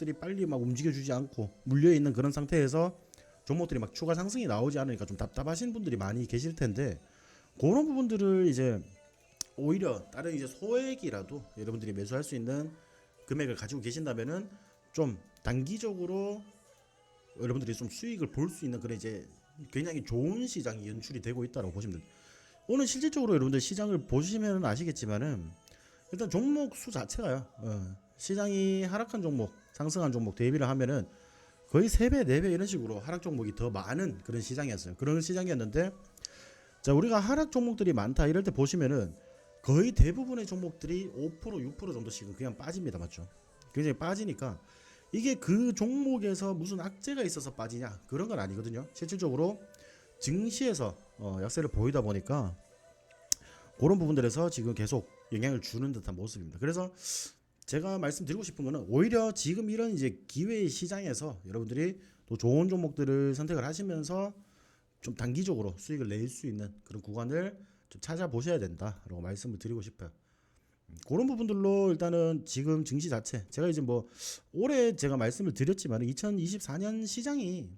종목들이 빨리 막 움직여주지 않고 물려있는 그런 상태에서 종목들이 막 추가 상승이 나오지 않으니까 좀 답답하신 분들이 많이 계실 텐데, 그런 부분들을 이제 오히려 다른 이제 소액이라도 여러분들이 매수할 수 있는 금액을 가지고 계신다면은 좀 단기적으로 여러분들이 좀 수익을 볼 수 있는 그런 이제 굉장히 좋은 시장이 연출이 되고 있다고 보시면 됩니다. 오늘 실질적으로 여러분들 시장을 보시면 아시겠지만은 일단 종목 수 자체가요. 시장이 하락한 종목, 상승한 종목 대비를 하면은 거의 3배, 4배 이런 식으로 하락 종목이 더 많은 그런 시장이었어요. 그런 시장이었는데, 자, 우리가 하락 종목들이 많다 이럴 때 보시면은 거의 대부분의 종목들이 5%, 6% 정도씩은 그냥 빠집니다. 맞죠? 굉장히 빠지니까 이게 그 종목에서 무슨 악재가 있어서 빠지냐 그런 건 아니거든요. 실질적으로 증시에서 약세를 보이다 보니까 그런 부분들에서 지금 계속 영향을 주는 듯한 모습입니다. 그래서 제가 말씀드리고 싶은 거는 오히려 지금 이런 이제 기회의 시장에서 여러분들이 또 좋은 종목들을 선택을 하시면서 좀 단기적으로 수익을 낼 수 있는 그런 구간을 좀 찾아보셔야 된다라고 말씀을 드리고 싶어요. 그런 부분들로 일단은 지금 증시 자체, 제가 이제 뭐 올해 제가 말씀을 드렸지만 2024년 시장이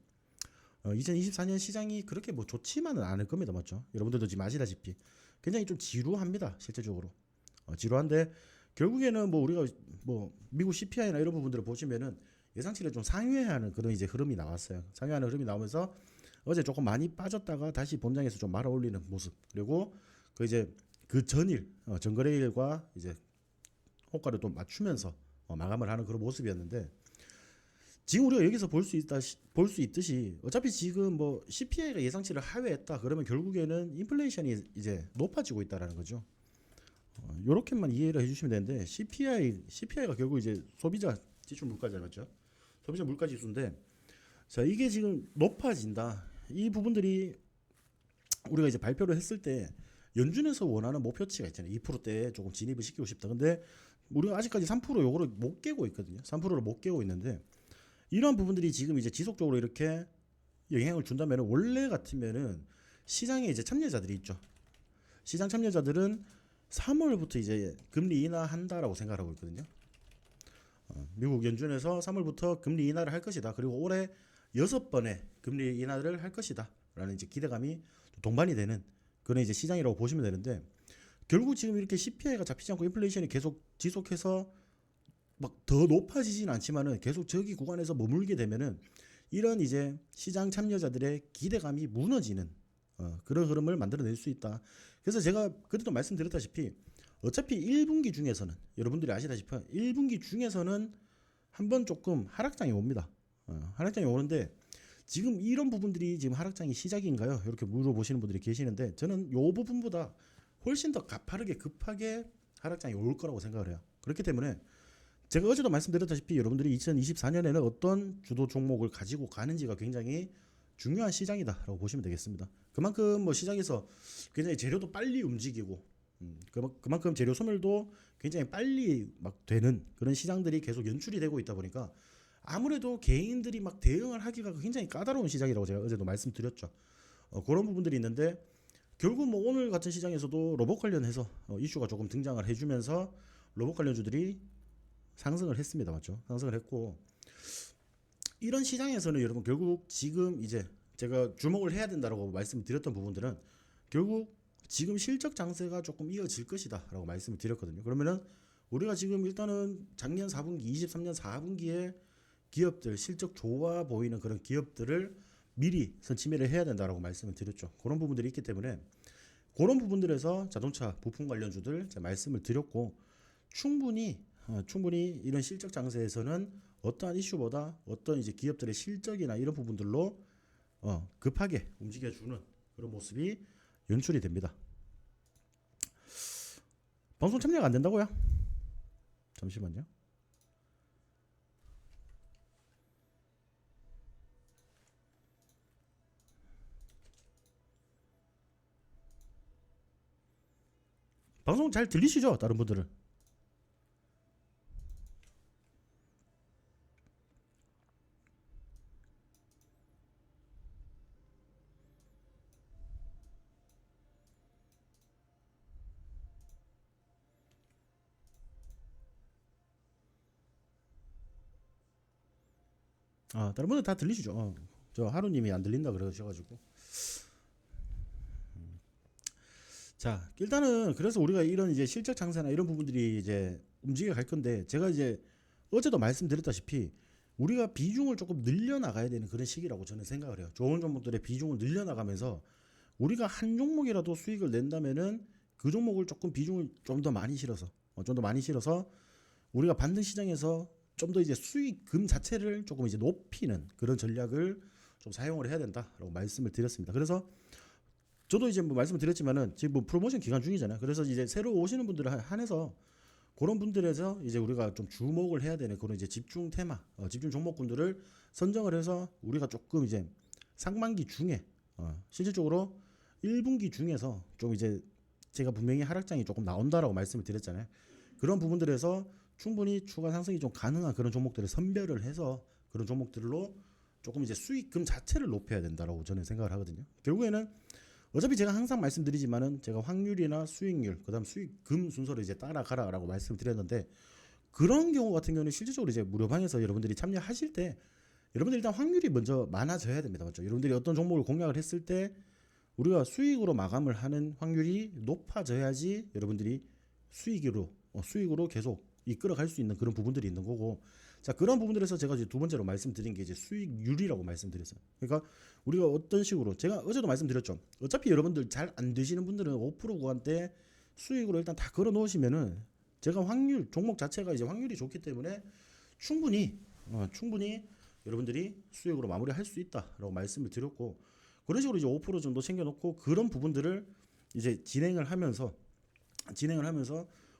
그렇게 뭐 좋지만은 않을 겁니다. 맞죠? 여러분들도 지금 아시다시피 굉장히 좀 지루합니다. 실제적으로 지루한데, 결국에는 뭐 우리가 뭐 미국 CPI나 이런 부분들을 보시면은 예상치를 좀 상회하는 그런 이제 흐름이 나왔어요. 상회하는 흐름이 나오면서 어제 조금 많이 빠졌다가 다시 본장에서 좀 말아 올리는 모습, 그리고 그 이제 그 전일 전거래일과 이제 호가를 또 맞추면서 마감을 하는 그런 모습이었는데, 지금 우리가 여기서 볼 수 있듯이 어차피 지금 뭐 CPI가 예상치를 하회했다 그러면 결국에는 인플레이션이 이제 높아지고 있다라는 거죠. 요렇게만 이해를 해주시면 되는데, CPI가 결국 이제 소비자 지출 물가잖아요. 맞죠? 소비자 물가 지수인데, 자, 이게 지금 높아진다. 이 부분들이 우리가 이제 발표를 했을 때 연준에서 원하는 목표치가 있잖아요. 2%대에 조금 진입을 시키고 싶다. 근데 우리가 아직까지 3% 요거를 못 깨고 있거든요. 3%를 못 깨고 있는데, 이런 부분들이 지금 이제 지속적으로 이렇게 영향을 준다면 원래 같으면은 시장에 이제 참여자들이 있죠. 시장 참여자들은 3월부터 이제 금리 인하한다라고 생각하고 있거든요. 미국 연준에서 3월부터 금리 인하를 할 것이다. 그리고 올해 6번의 금리 인하를 할 것이다. 라는 이제 기대감이 동반이 되는 그런 이제 시장이라고 보시면 되는데, 결국 지금 이렇게 CPI가 잡히지 않고 인플레이션이 계속 지속해서 막 더 높아지진 않지만은 계속 저기 구간에서 머물게 되면은 이런 이제 시장 참여자들의 기대감이 무너지는 그런 흐름을 만들어낼 수 있다. 그래서 제가 그때도 말씀드렸다시피 어차피 1분기 중에서는 여러분들이 아시다시피 1분기 중에서는 한번 조금 하락장이 옵니다. 하락장이 오는데, 지금 이런 부분들이 지금 하락장이 시작인가요? 이렇게 물어보시는 분들이 계시는데, 저는 이 부분보다 훨씬 더 가파르게 급하게 하락장이 올 거라고 생각을 해요. 그렇기 때문에 제가 어제도 말씀드렸다시피 여러분들이 2024년에는 어떤 주도 종목을 가지고 가는지가 굉장히 중요한 시장이다라고 보시면 되겠습니다. 그만큼 뭐 시장에서 굉장히 재료도 빨리 움직이고, 그만큼 재료 소멸도 굉장히 빨리 막 되는 그런 시장들이 계속 연출이 되고 있다 보니까 아무래도 개인들이 막 대응을 하기가 굉장히 까다로운 시장이라고 제가 어제도 말씀드렸죠. 그런 부분들이 있는데, 결국 뭐 오늘 같은 시장에서도 로봇 관련해서 이슈가 조금 등장을 해주면서 로봇 관련주들이 상승을 했습니다. 맞죠? 상승을 했고, 이런 시장에서는 여러분 결국 지금 이제 제가 주목을 해야 된다라고 말씀드렸던 부분들은 결국 지금 실적 장세가 조금 이어질 것이다 라고 말씀을 드렸거든요. 그러면은 우리가 지금 일단은 작년 4분기, 23년 4분기에 기업들 실적 좋아 보이는 그런 기업들을 미리 선침해를 해야 된다라고 말씀을 드렸죠. 그런 부분들이 있기 때문에 그런 부분들에서 자동차 부품 관련주들 제가 말씀을 드렸고, 충분히 이런 실적 장세에서는 어떠한 이슈보다 어떤 이제 기업들의 실적이나 이런 부분들로 급하게 움직여주는 그런 모습이 연출이 됩니다. 방송 참여가 안 된다고요? 잠시만요. 방송 잘 들리시죠? 다른 분들은? 다른 분들 다 들리시죠? 저 하루님이 안 들린다 그러셔가지고. 자, 일단은 그래서 우리가 이런 이제 실적 장세나 이런 부분들이 이제 움직여 갈 건데, 제가 이제 어제도 말씀드렸다시피 우리가 비중을 조금 늘려나가야 되는 그런 시기라고 저는 생각을 해요. 좋은 종목들의 비중을 늘려나가면서 우리가 한 종목이라도 수익을 낸다면은 그 종목을 조금 비중을 좀 더 많이 실어서 좀 더 많이 실어서 우리가 반등 시장에서 좀 더 이제 수익금 자체를 조금 이제 높이는 그런 전략을 좀 사용을 해야 된다라고 말씀을 드렸습니다. 그래서 저도 이제 뭐 말씀을 드렸지만은 지금 뭐 프로모션 기간 중이잖아요. 그래서 이제 새로 오시는 분들을 한해서 그런 분들에서 이제 우리가 좀 주목을 해야 되는 그런 이제 집중 테마, 집중 종목군들을 선정을 해서 우리가 조금 이제 상반기 중에 실질적으로 1분기 중에서 좀 이제 제가 분명히 하락장이 조금 나온다라고 말씀을 드렸잖아요. 그런 부분들에서 충분히 추가 상승이 좀 가능한 그런 종목들을 선별을 해서 그런 종목들로 조금 이제 수익금 자체를 높여야 된다라고 저는 생각을 하거든요. 결국에는 어차피 제가 항상 말씀드리지만은 제가 확률이나 수익률, 그다음 수익금 순서를 이제 따라가라라고 말씀을 드렸는데, 그런 경우 같은 경우는 실질적으로 이제 무료방에서 여러분들이 참여하실 때 여러분들 일단 확률이 먼저 많아져야 됩니다. 맞죠? 여러분들이 어떤 종목을 공략을 했을 때 우리가 수익으로 마감을 하는 확률이 높아져야지 여러분들이 수익으로 계속 이끌어갈 수 있는 그런 부분들이 있는 거고, 자, 그런 부분들에서 제가 이제 두 번째로 말씀드린 게 이제 수익률이라고 말씀드렸어요. 그러니까 우리가 어떤 식으로, 제가 어제도 말씀드렸죠. 어차피 여러분들 잘 안 되시는 분들은 5% 구간대 수익으로 일단 다 걸어 놓으시면은 제가 확률 종목 자체가 이제 확률이 좋기 때문에 충분히 여러분들이 수익으로 마무리할 수 있다라고 말씀을 드렸고, 그런 식으로 이제 5% 정도 챙겨놓고 그런 부분들을 이제 진행을 하면서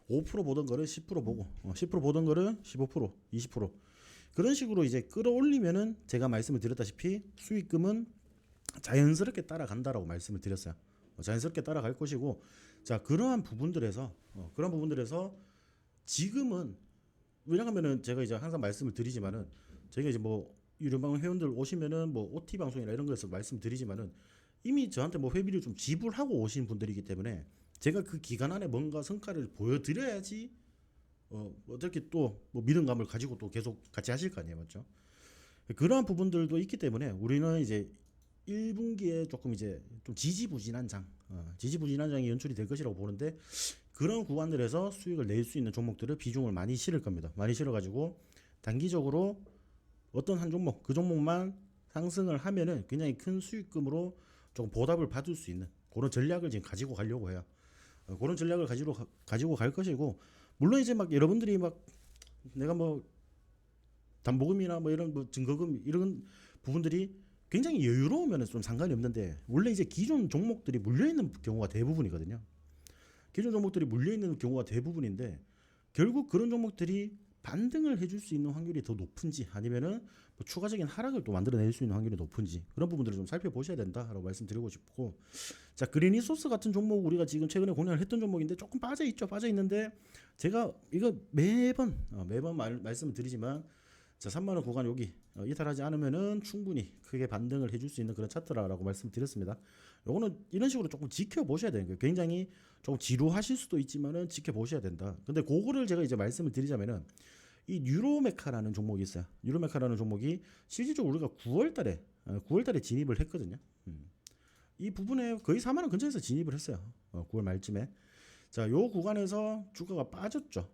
5% 보던 거를 10% 보고 10% 보던 거를 15% 20% 그런 식으로 이제 끌어올리면은 제가 말씀을 드렸다시피 수익금은 자연스럽게 따라간다라고 말씀을 드렸어요. 자연스럽게 따라갈 것이고, 자, 그러한 부분들에서 지금은, 왜냐하면은 제가 이제 항상 말씀을 드리지만은 저희가 이제 뭐 유료방 회원들 오시면은 뭐 OT 방송이나 이런 거에서 말씀드리지만은 이미 저한테 뭐 회비를 좀 지불하고 오신 분들이기 때문에 제가 그 기간 안에 뭔가 성과를 보여드려야지 어떻게 또 뭐 믿음감을 가지고 또 계속 같이 하실 거 아니에요, 맞죠? 그러한 부분들도 있기 때문에 우리는 이제 1분기에 조금 이제 좀 지지부진한 장이 연출이 될 것이라고 보는데, 그런 구간들에서 수익을 낼 수 있는 종목들을 비중을 많이 실을 겁니다. 많이 실어가지고 단기적으로 어떤 한 종목, 그 종목만 상승을 하면은 굉장히 큰 수익금으로 조금 보답을 받을 수 있는 그런 전략을 지금 가지고 가려고 해요. 그런 전략을 가지고 갈 것이고, 물론 이제 막 여러분들이 막 내가 뭐 담보금이나 뭐 이런 뭐 증거금 이런 부분들이 굉장히 여유로우면 좀 상관이 없는데, 원래 이제 기존 종목들이 물려 있는 경우가 대부분이거든요. 기존 종목들이 물려 있는 경우가 대부분인데, 결국 그런 종목들이 반등을 해줄 수 있는 확률이 더 높은지 아니면은 뭐 추가적인 하락을 또 만들어낼 수 있는 확률이 높은지 그런 부분들을 좀 살펴보셔야 된다라고 말씀드리고 싶고, 자, 그린리소스 같은 종목 우리가 지금 최근에 공략을 했던 종목인데 조금 빠져 있는데 제가 이거 매번 말씀을 드리지만, 자, 3만 원 구간 여기 이탈하지 않으면은 충분히 크게 반등을 해줄 수 있는 그런 차트라고 말씀드렸습니다. 요거는 이런 식으로 조금 지켜보셔야 되는 거예요. 굉장히 조금 지루하실 수도 있지만은 지켜보셔야 된다. 근데 그거를 제가 이제 말씀을 드리자면은 이 뉴로메카라는 종목이 있어요. 뉴로메카라는 종목이 실질적으로 우리가 9월달에 진입을 했거든요. 이 부분에 거의 4만 원 근처에서 진입을 했어요. 9월 말쯤에. 자, 요 구간에서 주가가 빠졌죠.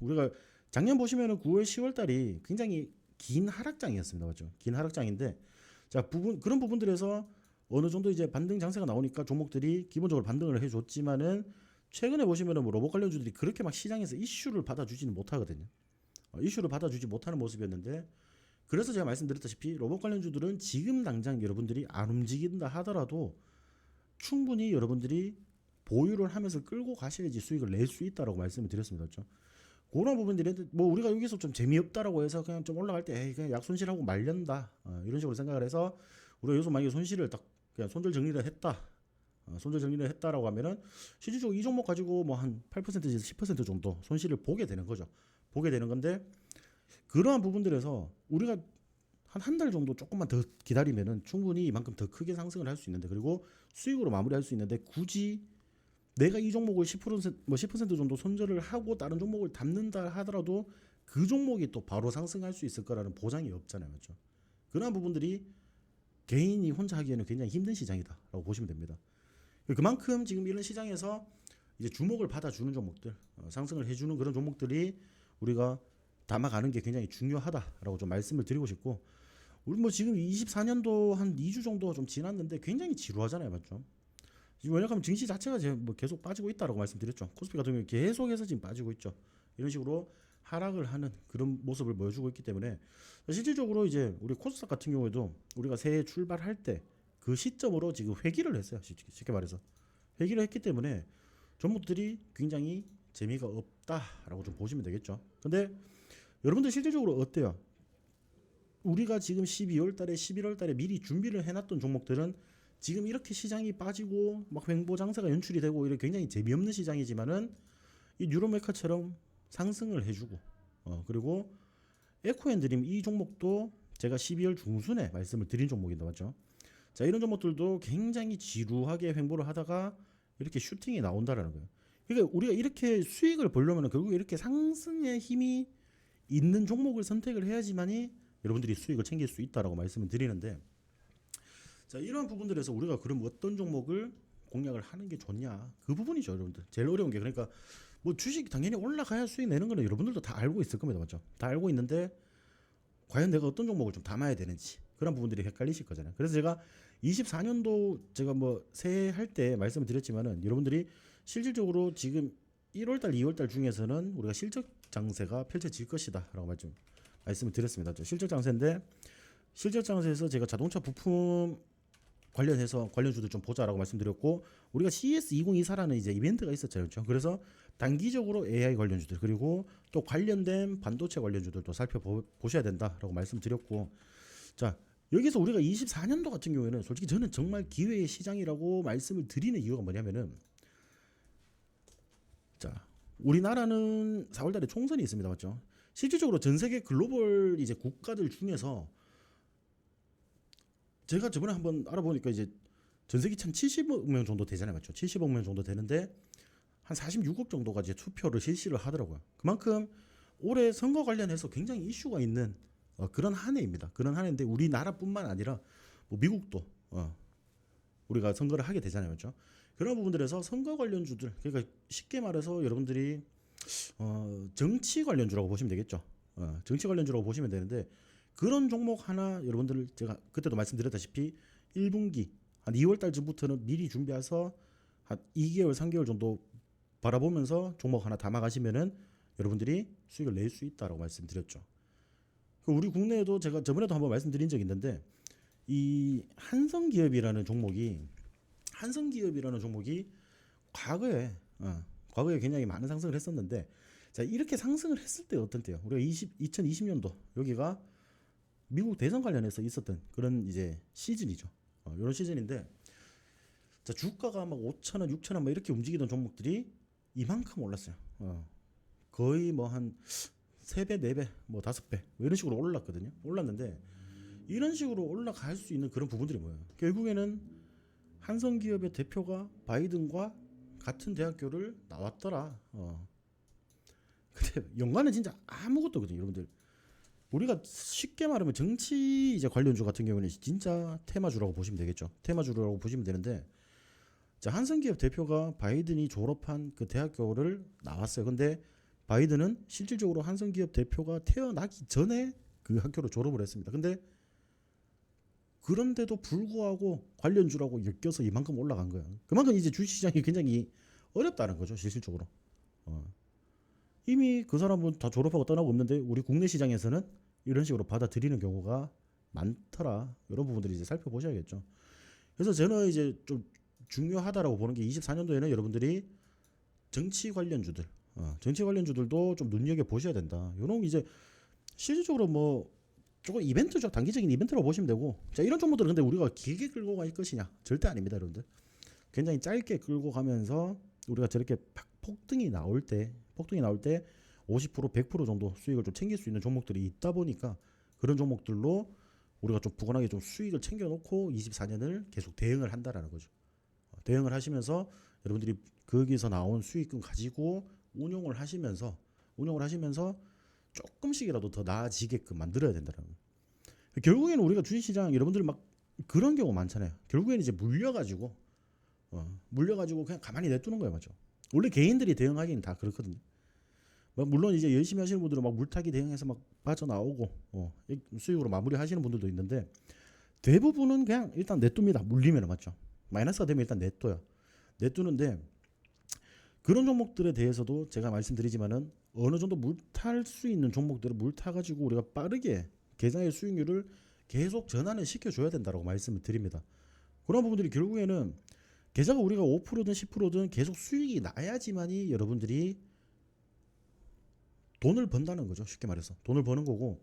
우리가 작년 보시면은 9월, 10월 달이 굉장히 긴 하락장이었습니다. 맞죠? 긴 하락장인데, 자, 그런 부분들에서 어느 정도 이제 반등 장세가 나오니까 종목들이 기본적으로 반등을 해줬지만은 최근에 보시면은 뭐 로봇 관련주들이 그렇게 막 시장에서 이슈를 받아주지는 못하거든요. 이슈를 받아주지 못하는 모습이었는데, 그래서 제가 말씀드렸다시피 로봇 관련주들은 지금 당장 여러분들이 안 움직인다 하더라도 충분히 여러분들이 보유를 하면서 끌고 가셔야지 수익을 낼 수 있다라고 말씀을 드렸습니다. 그렇죠? 그런 부분들이 뭐 우리가 여기서 좀 재미없다라고 해서 그냥 좀 올라갈 때 에이 그냥 약 손실하고 말련다 이런 식으로 생각을 해서 우리가 여기서 만약에 손실을 딱 그냥 손절 정리를 했다라고 하면은 실질적으로 이 종목 가지고 뭐 한 8%에서 10% 정도 손실을 보게 되는 거죠. 보게 되는 건데, 그러한 부분들에서 우리가 한 달 정도 조금만 더 기다리면은 충분히 이만큼 더 크게 상승을 할 수 있는데, 그리고 수익으로 마무리할 수 있는데, 굳이 내가 이 종목을 10% 정도 손절을 하고 다른 종목을 담는다 하더라도 그 종목이 또 바로 상승할 수 있을 거라는 보장이 없잖아요. 맞죠? 그러한 부분들이 개인이 혼자 하기에는 굉장히 힘든 시장이다라고 보시면 됩니다. 그만큼 지금 이런 시장에서 이제 주목을 받아주는 종목들, 상승을 해주는 그런 종목들이 우리가 담아가는 게 굉장히 중요하다라고 좀 말씀을 드리고 싶고, 우리 뭐 지금 24년도 한 2주 정도 좀 지났는데 굉장히 지루하잖아요, 맞죠? 지금 왜냐하면 증시 자체가 뭐 계속 빠지고 있다라고 말씀드렸죠. 코스피 같은 경우 계속해서 지금 빠지고 있죠. 이런 식으로 하락을 하는 그런 모습을 보여주고 있기 때문에 실질적으로 이제 우리 코스닥 같은 경우에도 우리가 새해 출발할 때 그 시점으로 지금 회귀를 했어요. 쉽게 말해서 회귀를 했기 때문에 종목들이 굉장히 재미가 없다라고 좀 보시면 되겠죠. 근데 여러분들 실질적으로 어때요? 우리가 지금 12월 달에 11월 달에 미리 준비를 해놨던 종목들은 지금 이렇게 시장이 빠지고 막 횡보 장세가 연출이 되고 이런 굉장히 재미없는 시장이지만은 이 뉴로메카처럼 상승을 해주고 그리고 에코앤드림 이 종목도 제가 12월 중순에 말씀을 드린 종목인데 맞죠? 자, 이런 종목들도 굉장히 지루하게 횡보를 하다가 이렇게 슈팅이 나온다라는 거예요. 그러니까 우리가 이렇게 수익을 보려면 결국 이렇게 상승의 힘이 있는 종목을 선택을 해야지만이 여러분들이 수익을 챙길 수 있다라고 말씀을 드리는데, 자, 이런 부분들에서 우리가 그럼 어떤 종목을 공략을 하는 게 좋냐, 그 부분이죠, 여러분들. 제일 어려운 게. 그러니까 뭐 주식 당연히 올라가야 수익 내는 거는 여러분들도 다 알고 있을 겁니다, 맞죠? 다 알고 있는데 과연 내가 어떤 종목을 좀 담아야 되는지 그런 부분들이 헷갈리실 거잖아요. 그래서 제가 24년도 제가 뭐 새해 할 때 말씀을 드렸지만은 여러분들이 실질적으로 지금 1월달, 2월달 중에서는 우리가 실적 장세가 펼쳐질 것이다라고 말씀을 드렸습니다. 실적 장세인데 실적 장세에서 제가 자동차 부품 관련해서 관련주들 좀 보자라고 말씀드렸고, 우리가 CES 2024라는 이제 이벤트가 있었죠, 그렇죠? 그래서 단기적으로 AI 관련주들 그리고 또 관련된 반도체 관련주들도 살펴보셔야 된다라고 말씀드렸고, 자, 여기서 우리가 24년도 같은 경우에는 솔직히 저는 정말 기회의 시장이라고 말씀을 드리는 이유가 뭐냐면은, 자, 우리나라는 4월달에 총선이 있습니다, 맞죠? 실질적으로 전 세계 글로벌 이제 국가들 중에서 제가 저번에 한번 알아보니까 이제 전 세계 한 70억 명 정도 되잖아요, 맞죠? 70억 명 정도 되는데 한 46억 정도가 이제 투표를 실시를 하더라고요. 그만큼 올해 선거 관련해서 굉장히 이슈가 있는 그런 한 해입니다. 그런 한 해인데 우리나라뿐만 아니라 뭐 미국도 우리가 선거를 하게 되잖아요, 그렇죠? 그런 부분들에서 선거 관련주들, 그러니까 쉽게 말해서 여러분들이 정치 관련주라고 보시면 되겠죠. 정치 관련주라고 보시면 되는데, 그런 종목 하나 여러분들 제가 그때도 말씀드렸다시피 1분기 한 2월 달쯤부터는 미리 준비해서 한 2개월, 3개월 정도 바라보면서 종목 하나 담아 가시면은 여러분들이 수익을 낼 수 있다라고 말씀드렸죠. 우리 국내에도 제가 저번에도 한번 말씀드린 적이 있는데, 이 한성기업이라는 종목이 과거에 굉장히 많은 상승을 했었는데, 자, 이렇게 상승을 했을 때 어떤 때요? 우리가 2020년도 여기가 미국 대선 관련해서 있었던 그런 이제 시즌이죠. 이런 시즌인데, 자, 주가가 막 5,000원, 6,000원 막 이렇게 움직이던 종목들이 이만큼 올랐어요. 거의 뭐 한 3배, 4배, 뭐 5배 뭐 이런 식으로 올랐거든요. 올랐는데 이런 식으로 올라갈 수 있는 그런 부분들이 뭐예요? 결국에는 한성기업의 대표가 바이든과 같은 대학교를 나왔더라. 근데 연관은 진짜 아무것도 없거든요, 여러분들. 우리가 쉽게 말하면 정치 이제 관련주 같은 경우는 진짜 테마주라고 보시면 되겠죠. 테마주라고 보시면 되는데, 자, 한성기업 대표가 바이든이 졸업한 그 대학교를 나왔어요. 근데 바이든은 실질적으로 한성기업 대표가 태어나기 전에 그 학교를 졸업을 했습니다. 근데 그런데도 불구하고 관련주라고 엮여서 이만큼 올라간 거예요. 그만큼 이제 주식시장이 굉장히 어렵다는 거죠, 실질적으로. 이미 그 사람은 다 졸업하고 떠나고 없는데 우리 국내 시장에서는 이런 식으로 받아들이는 경우가 많더라. 이런 부분들이 이제 살펴보셔야겠죠. 그래서 저는 이제 좀 중요하다라고 보는 게 24년도에는 여러분들이 정치 관련주들도 좀 눈여겨 보셔야 된다. 이런 이제 실질적으로 뭐 조금 이벤트죠. 단기적인 이벤트라고 보시면 되고, 자, 이런 종목들은 근데 우리가 길게 끌고 갈 것이냐? 절대 아닙니다, 여러분들. 굉장히 짧게 끌고 가면서 우리가 저렇게 폭등이 나올 때 50%, 100% 정도 수익을 좀 챙길 수 있는 종목들이 있다 보니까 그런 종목들로 우리가 좀 부건하게 좀 수익을 챙겨놓고 24년을 계속 대응을 한다라는 거죠. 대응을 하시면서 여러분들이 거기서 나온 수익금 가지고 운용을 하시면서 조금씩이라도 더 나아지게끔 만들어야 된다는 거예요. 결국에는 우리가 주식시장 여러분들 막 그런 경우 많잖아요. 결국에는 이제 물려가지고 그냥 가만히 냅두는 거예요, 맞죠? 원래 개인들이 대응하기는 다 그렇거든요. 뭐 물론 이제 열심히 하시는 분들은 막 물타기 대응해서 막 빠져나오고 수익으로 마무리하시는 분들도 있는데 대부분은 그냥 일단 냅둡니다. 물리면 맞죠? 마이너스가 되면 일단 냅둬요. 냅두는데 그런 종목들에 대해서도 제가 말씀드리지만은 어느 정도 물탈 수 있는 종목들을 물타가지고 우리가 빠르게 계좌의 수익률을 계속 전환을 시켜줘야 된다고 말씀을 드립니다. 그런 부분들이 결국에는 계좌가 우리가 5%든 10%든 계속 수익이 나야지만이 여러분들이 돈을 번다는 거죠. 쉽게 말해서 돈을 버는 거고,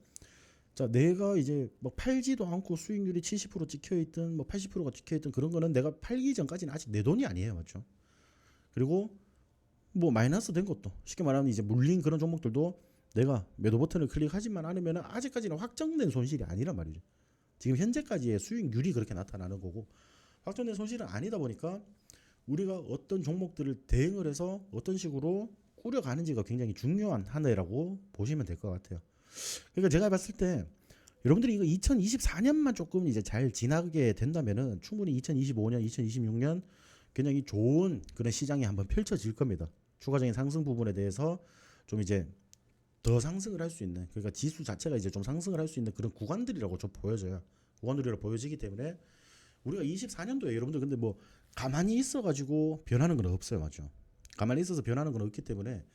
자 내가 이제 뭐 팔지도 않고 수익률이 70% 찍혀있든 뭐 80%가 찍혀있든 그런 거는 내가 팔기 전까지는 아직 내 돈이 아니에요, 맞죠? 그리고 뭐 마이너스 된 것도 쉽게 말하면 이제 물린 그런 종목들도 내가 매도 버튼을 클릭하지만 않으면 아직까지는 확정된 손실이 아니란 말이죠. 지금 현재까지의 수익률이 그렇게 나타나는 거고, 확정된 손실은 아니다 보니까 우리가 어떤 종목들을 대응을 해서 어떤 식으로 꾸려가는지가 굉장히 중요한 하나라고 보시면 될 것 같아요. 그러니까 제가 봤을 때 여러분들이 이거 2024년만 조금 이제 잘 지나게 된다면은 충분히 2025년, 2026년 굉장히 좋은 그런 시장이 한번 펼쳐질 겁니다. 추가적인 상승 부분에 대해서 좀 이제 더 상승을 할 수 있는, 그러니까 지수 자체가 이제 좀 상승을 할 수 있는 그런 구간들이라고 좀 보여져요. 구간들이라고 보여지기 때문에 우리가 24년도에 여러분들 근데 뭐 가만히 있어가지고 변하는 건 없어요, 맞죠? 가만히 있어서 변하는 건 없기 때문에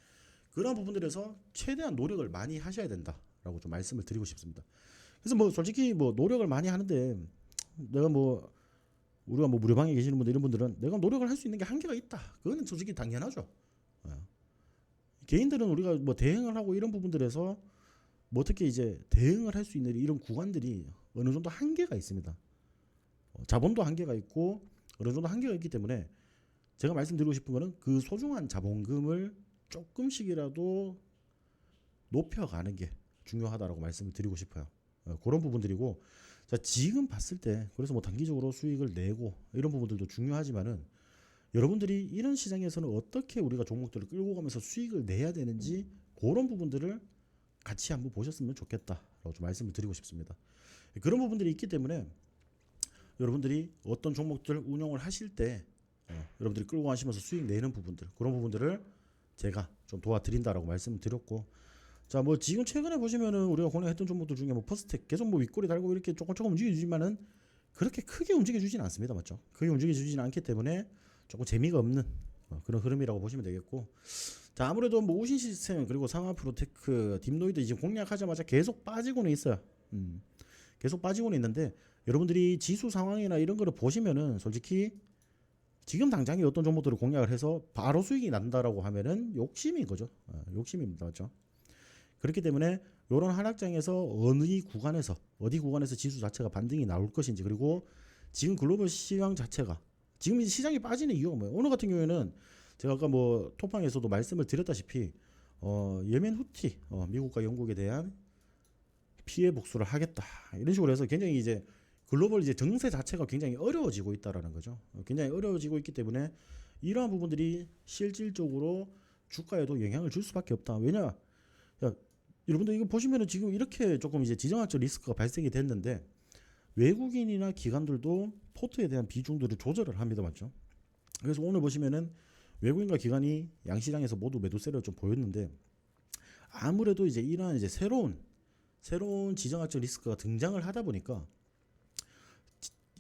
그런 부분들에서 최대한 노력을 많이 하셔야 된다라고 좀 말씀을 드리고 싶습니다. 그래서 뭐 솔직히 뭐 노력을 많이 하는데 내가 뭐 우리가 뭐 무료방에 계시는 분들 이런 분들은 내가 노력을 할 수 있는 게 한계가 있다. 그거는 솔직히 당연하죠. 개인들은 우리가 뭐 대응을 하고 이런 부분들에서 뭐 어떻게 이제 대응을 할 수 있는 이런 구간들이 어느 정도 한계가 있습니다. 자본도 한계가 있고 어느 정도 한계가 있기 때문에 제가 말씀드리고 싶은 거는 그 소중한 자본금을 조금씩이라도 높여가는 게 중요하다라고 말씀을 드리고 싶어요. 그런 부분들이고, 자 지금 봤을 때 그래서 뭐 단기적으로 수익을 내고 이런 부분들도 중요하지만은 여러분들이 이런 시장에서는 어떻게 우리가 종목들을 끌고 가면서 수익을 내야 되는지 그런 부분들을 같이 한번 보셨으면 좋겠다라고 좀 말씀을 드리고 싶습니다. 그런 부분들이 있기 때문에 여러분들이 어떤 종목들 운용을 하실 때 여러분들이 끌고 가시면서 수익 내는 부분들, 그런 부분들을 제가 좀 도와드린다라고 말씀을 드렸고, 자 뭐 지금 최근에 보시면은 우리가 공략했던 종목들 중에 뭐 퍼스텍 계속 뭐 윗꼬리 달고 이렇게 조금 움직여주지만은 그렇게 크게 움직여주지는 않습니다, 맞죠? 크게 움직여주지는 않기 때문에 조금 재미가 없는 그런 흐름이라고 보시면 되겠고, 자 아무래도 뭐 우신 시스템 그리고 상하 프로테크 딥노이드 지금 공략하자마자 계속 빠지고는 있어요. 계속 빠지고는 있는데 여러분들이 지수 상황이나 이런 거를 보시면은 솔직히 지금 당장에 어떤 종목들을 공략을 해서 바로 수익이 난다라고 하면은 욕심인 거죠. 욕심입니다, 맞죠? 그렇기 때문에 이런 하락장에서 어디 구간에서 지수 자체가 반등이 나올 것인지, 그리고 지금 글로벌 시장 자체가 지금 이 시장이 빠지는 이유가 뭐예요? 오늘 같은 경우에는 제가 아까 뭐 톡방에서도 말씀을 드렸다시피 예멘 후티 미국과 영국에 대한 피해 복수를 하겠다 이런 식으로 해서 굉장히 이제 글로벌 이제 정세 자체가 굉장히 어려워지고 있다라는 거죠. 굉장히 어려워지고 있기 때문에 이러한 부분들이 실질적으로 주가에도 영향을 줄 수밖에 없다. 왜냐? 야, 여러분들 이거 보시면은 지금 이렇게 조금 이제 지정학적 리스크가 발생이 됐는데 외국인이나 기관들도 포트에 대한 비중들을 조절을 합니다, 맞죠? 그래서 오늘 보시면은 외국인과 기관이 양시장에서 모두 매도세를 좀 보였는데 아무래도 이제 이러한 이제 새로운 지정학적 리스크가 등장을 하다 보니까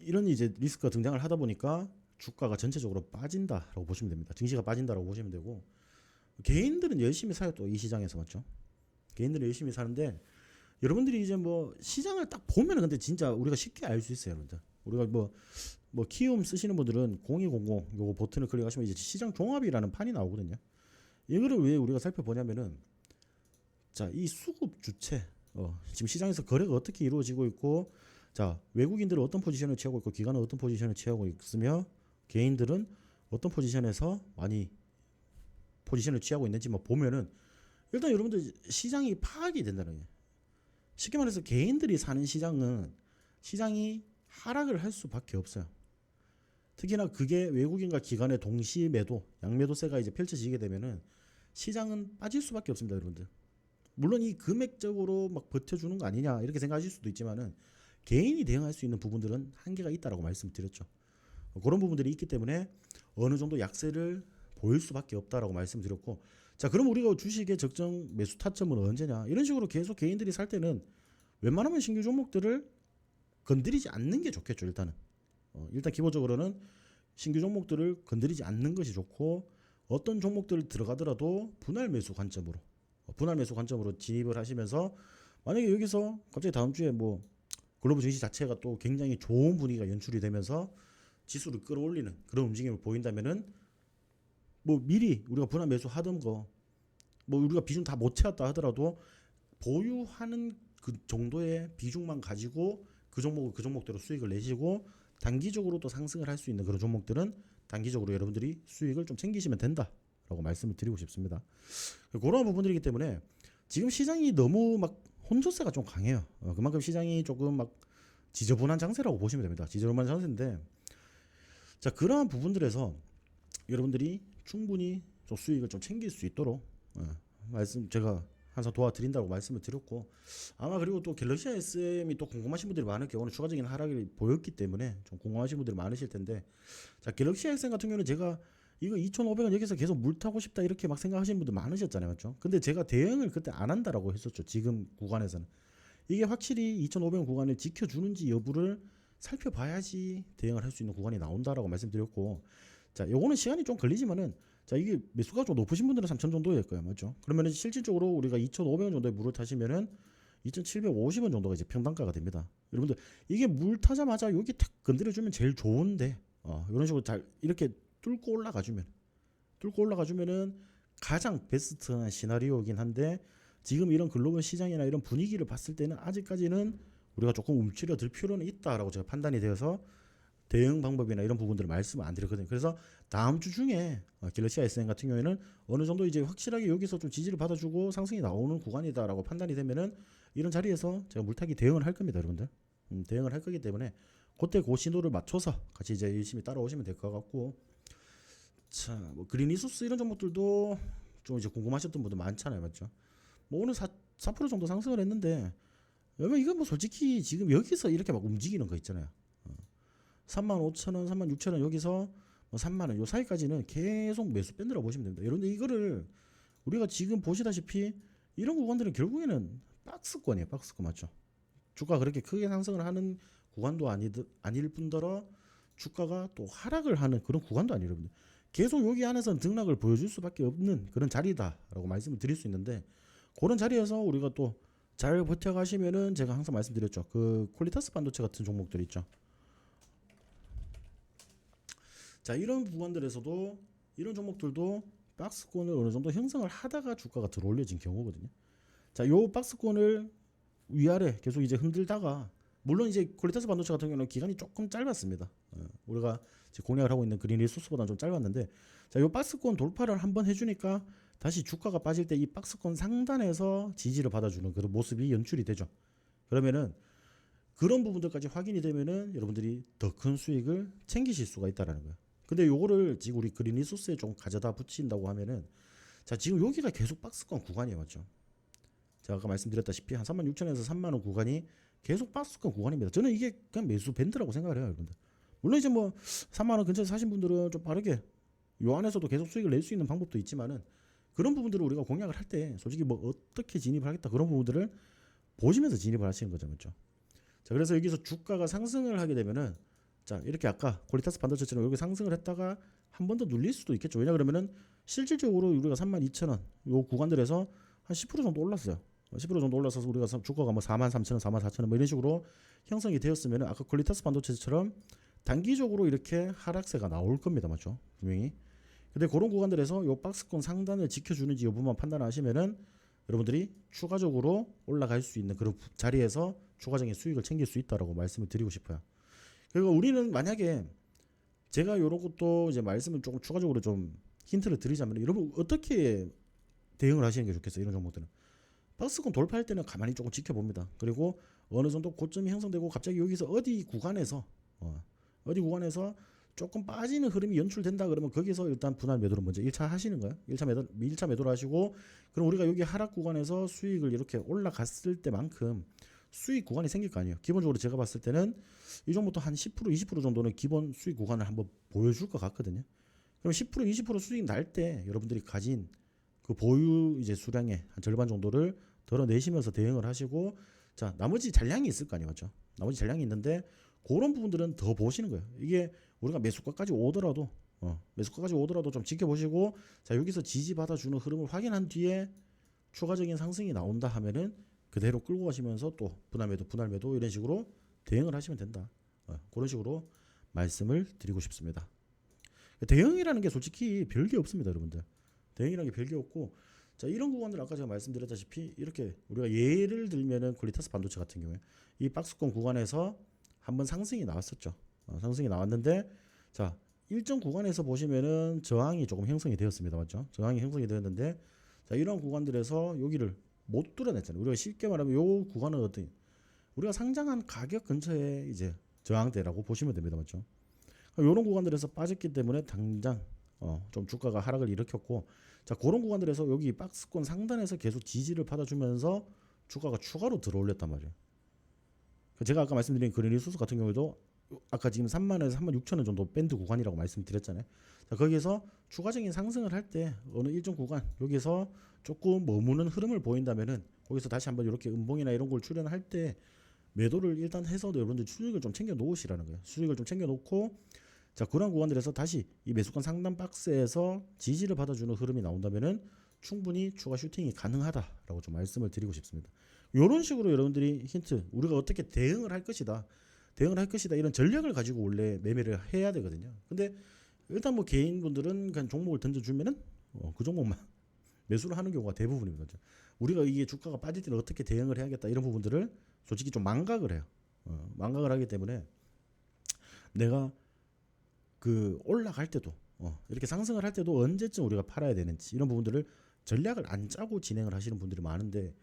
이런 이제 리스크가 등장을 하다 보니까 주가가 전체적으로 빠진다라고 보시면 됩니다. 증시가 빠진다라고 보시면 되고, 개인들은 열심히 사요. 또 이 시장에서, 맞죠? 개인들은 열심히 사는데 여러분들이 이제 뭐 시장을 딱 보면은 근데 진짜 우리가 쉽게 알 수 있어요, 여러분들. 우리가 뭐 키움 쓰시는 분들은 0200 요거 버튼을 클릭하시면 이제 시장 종합이라는 판이 나오거든요. 이거를 왜 우리가 살펴보냐면은 자, 이 수급 주체 지금 시장에서 거래가 어떻게 이루어지고 있고, 자 외국인들은 어떤 포지션을 취하고 있고 기관은 어떤 포지션을 취하고 있으며 개인들은 어떤 포지션에서 많이 포지션을 취하고 있는지 뭐 보면은 일단 여러분들 시장이 파악이 된다는 거예요. 쉽게 말해서 개인들이 사는 시장은 시장이 하락을 할 수밖에 없어요. 특히나 그게 외국인과 기관의 동시 매도, 양매도세가 이제 펼쳐지게 되면은 시장은 빠질 수밖에 없습니다, 여러분들. 물론 이 금액적으로 막 버텨주는 거 아니냐 이렇게 생각하실 수도 있지만은 개인이 대응할 수 있는 부분들은 한계가 있다라고 말씀드렸죠. 그런 부분들이 있기 때문에 어느 정도 약세를 보일 수밖에 없다라고 말씀드렸고, 자 그럼 우리가 주식의 적정 매수 타점은 언제냐, 이런 식으로 계속 개인들이 살 때는 웬만하면 신규 종목들을 건드리지 않는 게 좋겠죠. 일단 기본적으로는 신규 종목들을 건드리지 않는 것이 좋고, 어떤 종목들을 들어가더라도 분할 매수 관점으로 진입을 하시면서, 만약에 여기서 갑자기 다음 주에 뭐 글로벌 증시 자체가 또 굉장히 좋은 분위기가 연출이 되면서 지수를 끌어올리는 그런 움직임을 보인다면은, 뭐 미리 우리가 분할 매수 하던 거, 뭐 우리가 비중 다 못 채웠다 하더라도 보유하는 그 정도의 비중만 가지고 그 종목대로 수익을 내시고, 단기적으로 또 상승을 할 수 있는 그런 종목들은 단기적으로 여러분들이 수익을 좀 챙기시면 된다라고 말씀을 드리고 싶습니다. 그런 부분들이기 때문에 지금 시장이 너무 막 혼조세가 좀 강해요. 그만큼 시장이 조금 막 지저분한 장세라고 보시면 됩니다. 지저분한 장세인데, 자 그러한 부분들에서 여러분들이 충분히 좀 수익을 좀 챙길 수 있도록 제가 항상 도와드린다고 말씀을 드렸고, 아마 그리고 또 갤럭시 SM이 또 궁금하신 분들이 많을 경우는 추가적인 하락을 보였기 때문에 좀 궁금하신 분들이 많으실 텐데, 자 갤럭시 SM 같은 경우는 제가 이거 2,500원 여기서 계속 물 타고 싶다 이렇게 막 생각하시는 분들 많으셨잖아요, 맞죠? 근데 제가 대응을 그때 안 한다라고 했었죠. 지금 구간에서는 이게 확실히 2,500원 구간을 지켜주는지 여부를 살펴봐야지 대응을 할 수 있는 구간이 나온다라고 말씀드렸고, 자 요거는 시간이 좀 걸리지만은, 자 이게 매수가 좀 높으신 분들은 3,000 정도일 거예요, 맞죠? 그러면은 실질적으로 우리가 2,500원 정도의 물을 타시면은 2,750원 정도가 이제 평단가가 됩니다. 여러분들 이게 물 타자마자 여기 탁 건드려주면 제일 좋은데, 이런 식으로 잘 이렇게 뚫고 올라가주면은 가장 베스트한 시나리오이긴 한데, 지금 이런 글로벌 시장이나 이런 분위기를 봤을 때는 아직까지는 우리가 조금 움츠려 들 필요는 있다라고 제가 판단이 되어서 대응 방법이나 이런 부분들을 말씀을 안 드렸거든요. 그래서 다음 주 중에 갤럭시 SM 같은 경우에는 어느 정도 이제 확실하게 여기서 좀 지지를 받아주고 상승이 나오는 구간이다라고 판단이 되면은 이런 자리에서 제가 물타기 대응을 할 겁니다, 여러분들. 대응을 할 거기 때문에 그때 그 신호를 맞춰서 같이 이제 열심히 따라오시면 될 것 같고, 자, 뭐 그린이소스 이런 종목들도 좀 이제 궁금하셨던 분들 많잖아요, 맞죠? 뭐 오늘 4% 정도 상승을 했는데, 여러분 이건 뭐 솔직히 지금 여기서 이렇게 막 움직이는 거 있잖아요. 35,000원, 36,000원 여기서 뭐 3만원 요 사이까지는 계속 매수 밴드라고 보시면 됩니다. 여러분들 이거를 우리가 지금 보시다시피 이런 구간들은 결국에는 박스권이에요. 박스권 맞죠? 주가 그렇게 크게 상승을 하는 구간도 아닐 뿐더러 주가가 또 하락을 하는 그런 구간도 아니에요. 여러분들 계속 여기 안에서는 등락을 보여줄 수밖에 없는 그런 자리다라고 말씀을 드릴 수 있는데, 그런 자리에서 우리가 또 잘 버텨가시면은 제가 항상 말씀드렸죠. 그 퀄리타스 반도체 같은 종목들 있죠. 자 이런 구간들에서도 이런 종목들도 박스권을 어느 정도 형성을 하다가 주가가 들어올려진 경우거든요. 자 요 박스권을 위아래 계속 이제 흔들다가, 물론 이제 퀄리타스 반도체 같은 경우는 기간이 조금 짧았습니다. 우리가 이제 공략을 하고 있는 그린 리소스보다는 좀 짧았는데, 자 요 박스권 돌파를 한번 해주니까 다시 주가가 빠질 때 이 박스권 상단에서 지지를 받아주는 그런 모습이 연출이 되죠. 그러면은 그런 부분들까지 확인이 되면은 여러분들이 더 큰 수익을 챙기실 수가 있다라는 거예요. 근데 요거를 지금 우리 그린 리소스에 좀 가져다 붙인다고 하면은, 자 지금 여기가 계속 박스권 구간이에요, 맞죠? 제가 아까 말씀드렸다시피 한 36,000원에서 3만원 구간이 계속 박스권 구간입니다. 저는 이게 그냥 매수 밴드라고 생각을 해요, 여러분들. 물론 이제 뭐 3만원 근처에 사신 분들은 좀 빠르게 요 안에서도 계속 수익을 낼 수 있는 방법도 있지만은, 그런 부분들을 우리가 공략을 할 때 솔직히 뭐 어떻게 진입을 하겠다 그런 부분들을 보시면서 진입을 하시는 거죠, 맞죠? 자 그래서 여기서 주가가 상승을 하게 되면은, 자 이렇게 아까 퀄리타스 반도체처럼 여기 상승을 했다가 한 번 더 눌릴 수도 있겠죠. 왜냐 그러면은 실질적으로 우리가 32,000원 요 구간들에서 한 10% 정도 올랐어요. 10% 정도 올라서서 우리가 주가가 뭐 43,000원, 44,000원 뭐 이런 식으로 형성이 되었으면은 아까 퀄리타스 반도체처럼 단기적으로 이렇게 하락세가 나올 겁니다, 맞죠? 분명히. 근데 그런 구간들에서 요 박스권 상단을 지켜주는지 여부만 판단하시면은 여러분들이 추가적으로 올라갈 수 있는 그런 자리에서 추가적인 수익을 챙길 수 있다라고 말씀을 드리고 싶어요. 그리고 우리는 만약에 제가 요런 것도 이제 말씀을 조금 추가적으로 좀 힌트를 드리자면, 여러분 어떻게 대응을 하시는 게 좋겠어요? 이런 종목들은 박스권 돌파할 때는 가만히 조금 지켜봅니다. 그리고 어느 정도 고점이 형성되고 갑자기 여기서 어디 구간에서 조금 빠지는 흐름이 연출된다 그러면 거기서 일단 분할 매도를 먼저 1차 하시는 거예요. 1차 매도를 하시고, 그럼 우리가 여기 하락 구간에서 수익을 이렇게 올라갔을 때만큼 수익 구간이 생길 거 아니에요. 기본적으로 제가 봤을 때는 이 종목도 한 10% 20% 정도는 기본 수익 구간을 한번 보여줄 것 같거든요. 그럼 10% 20% 수익 날 때 여러분들이 가진 그 보유 이제 수량의 한 절반 정도를 덜어내시면서 대응을 하시고, 자 나머지 잔량이 있을 거 아니에요, 맞죠? 나머지 잔량이 있는데 그런 부분들은 더 보시는 거예요. 이게 우리가 매수가까지 오더라도 매수가까지 오더라도 좀 지켜보시고, 자 여기서 지지받아주는 흐름을 확인한 뒤에 추가적인 상승이 나온다 하면은 그대로 끌고 가시면서 또 분할매도 이런 식으로 대응을 하시면 된다. 그런 식으로 말씀을 드리고 싶습니다. 대응이라는 게 솔직히 별게 없습니다, 여러분들. 대응이라는 게 별게 없고, 자 이런 구간들 아까 제가 말씀드렸다시피 이렇게 우리가 예를 들면은 퀄리타스 반도체 같은 경우에 이 박스권 구간에서 한번 상승이 나왔었죠. 상승이 나왔는데, 자 일정 구간에서 보시면은 저항이 조금 형성이 되었습니다, 맞죠? 저항이 형성이 되었는데, 자 이런 구간들에서 여기를 못 뚫어냈잖아요. 우리가 쉽게 말하면 요 구간은 어떤, 우리가 상장한 가격 근처에 이제 저항대라고 보시면 됩니다, 맞죠? 이런 구간들에서 빠졌기 때문에 당장 좀 주가가 하락을 일으켰고, 자 그런 구간들에서 여기 박스권 상단에서 계속 지지를 받아주면서 주가가 추가로 들어올렸단 말이에요. 제가 아까 말씀드린 그린리소스 같은 경우에도 아까 지금 3만원에서 3만 6천 원 정도 밴드 구간이라고 말씀드렸잖아요. 자 거기에서 추가적인 상승을 할 때 어느 일정 구간 여기서 조금 머무는 흐름을 보인다면은 거기서 다시 한번 이렇게 음봉이나 이런 걸 출현할 때 매도를 일단 해서 여러분들 수익을 좀 챙겨 놓으시라는 거예요. 수익을 좀 챙겨 놓고, 자 그런 구간들에서 다시 이 매수권 상단 박스에서 지지를 받아주는 흐름이 나온다면은 충분히 추가 슈팅이 가능하다라고 좀 말씀을 드리고 싶습니다. 이런 식으로 여러분들이 힌트, 우리가 어떻게 대응을 할 것이다, 이런 전략을 가지고 원래 매매를 해야 되거든요. 근데 일단 뭐 개인분들은 그냥 종목을 던져주면은 그 종목만 매수를 하는 경우가 대부분입니다. 우리가 이게 주가가 빠질 때는 어떻게 대응을 해야겠다, 이런 부분들을 솔직히 좀 망각을 해요. 망각을 하기 때문에 내가 그 올라갈 때도 이렇게 상승을 할 때도 언제쯤 우리가 팔아야 되는지 이런 부분들을 전략을 안 짜고 진행을 하시는 분들이 많은데,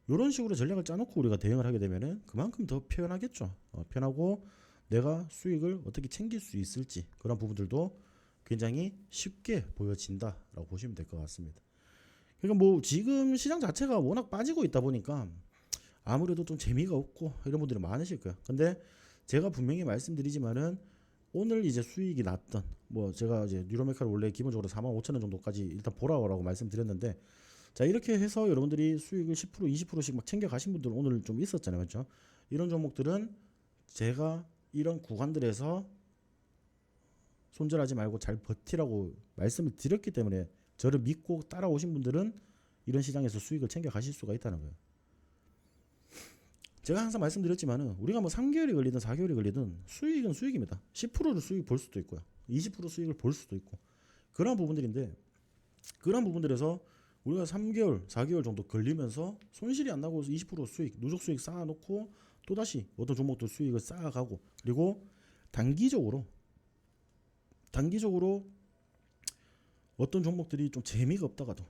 이런 식으로 전략을 짜놓고 우리가 대응을 하게 되면은 그만큼 더 편하겠죠. 편하고 내가 수익을 어떻게 챙길 수 있을지 그런 부분들도 굉장히 쉽게 보여진다라고 보시면 될 것 같습니다. 그러니까 뭐 지금 시장 자체가 워낙 빠지고 있다 보니까 아무래도 좀 재미가 없고 이런 분들이 많으실 거예요. 근데 제가 분명히 말씀드리지만은 오늘 이제 수익이 났던, 뭐 제가 이제 뉴로메카를 원래 기본적으로 4만 5천 원 정도까지 일단 보라고 말씀드렸는데, 자 이렇게 해서 여러분들이 수익을 10% 20%씩 막 챙겨 가신 분들은 오늘 좀 있었잖아요, 맞죠? 이런 종목들은 제가 이런 구간들에서 손절하지 말고 잘 버티라고 말씀을 드렸기 때문에 저를 믿고 따라오신 분들은 이런 시장에서 수익을 챙겨 가실 수가 있다는 거예요. 제가 항상 말씀드렸지만은 우리가 뭐 3개월이 걸리든 4개월이 걸리든 수익은 수익입니다. 10%를 수익 볼 수도 있고요, 20% 수익을 볼 수도 있고, 그런 부분들인데, 그런 부분들에서 우리가 3개월 4개월 정도 걸리면서 손실이 안 나고 20% 수익, 누적 수익 쌓아놓고 또다시 어떤 종목도 수익을 쌓아가고, 그리고 단기적으로 어떤 종목들이 좀 재미가 없다가도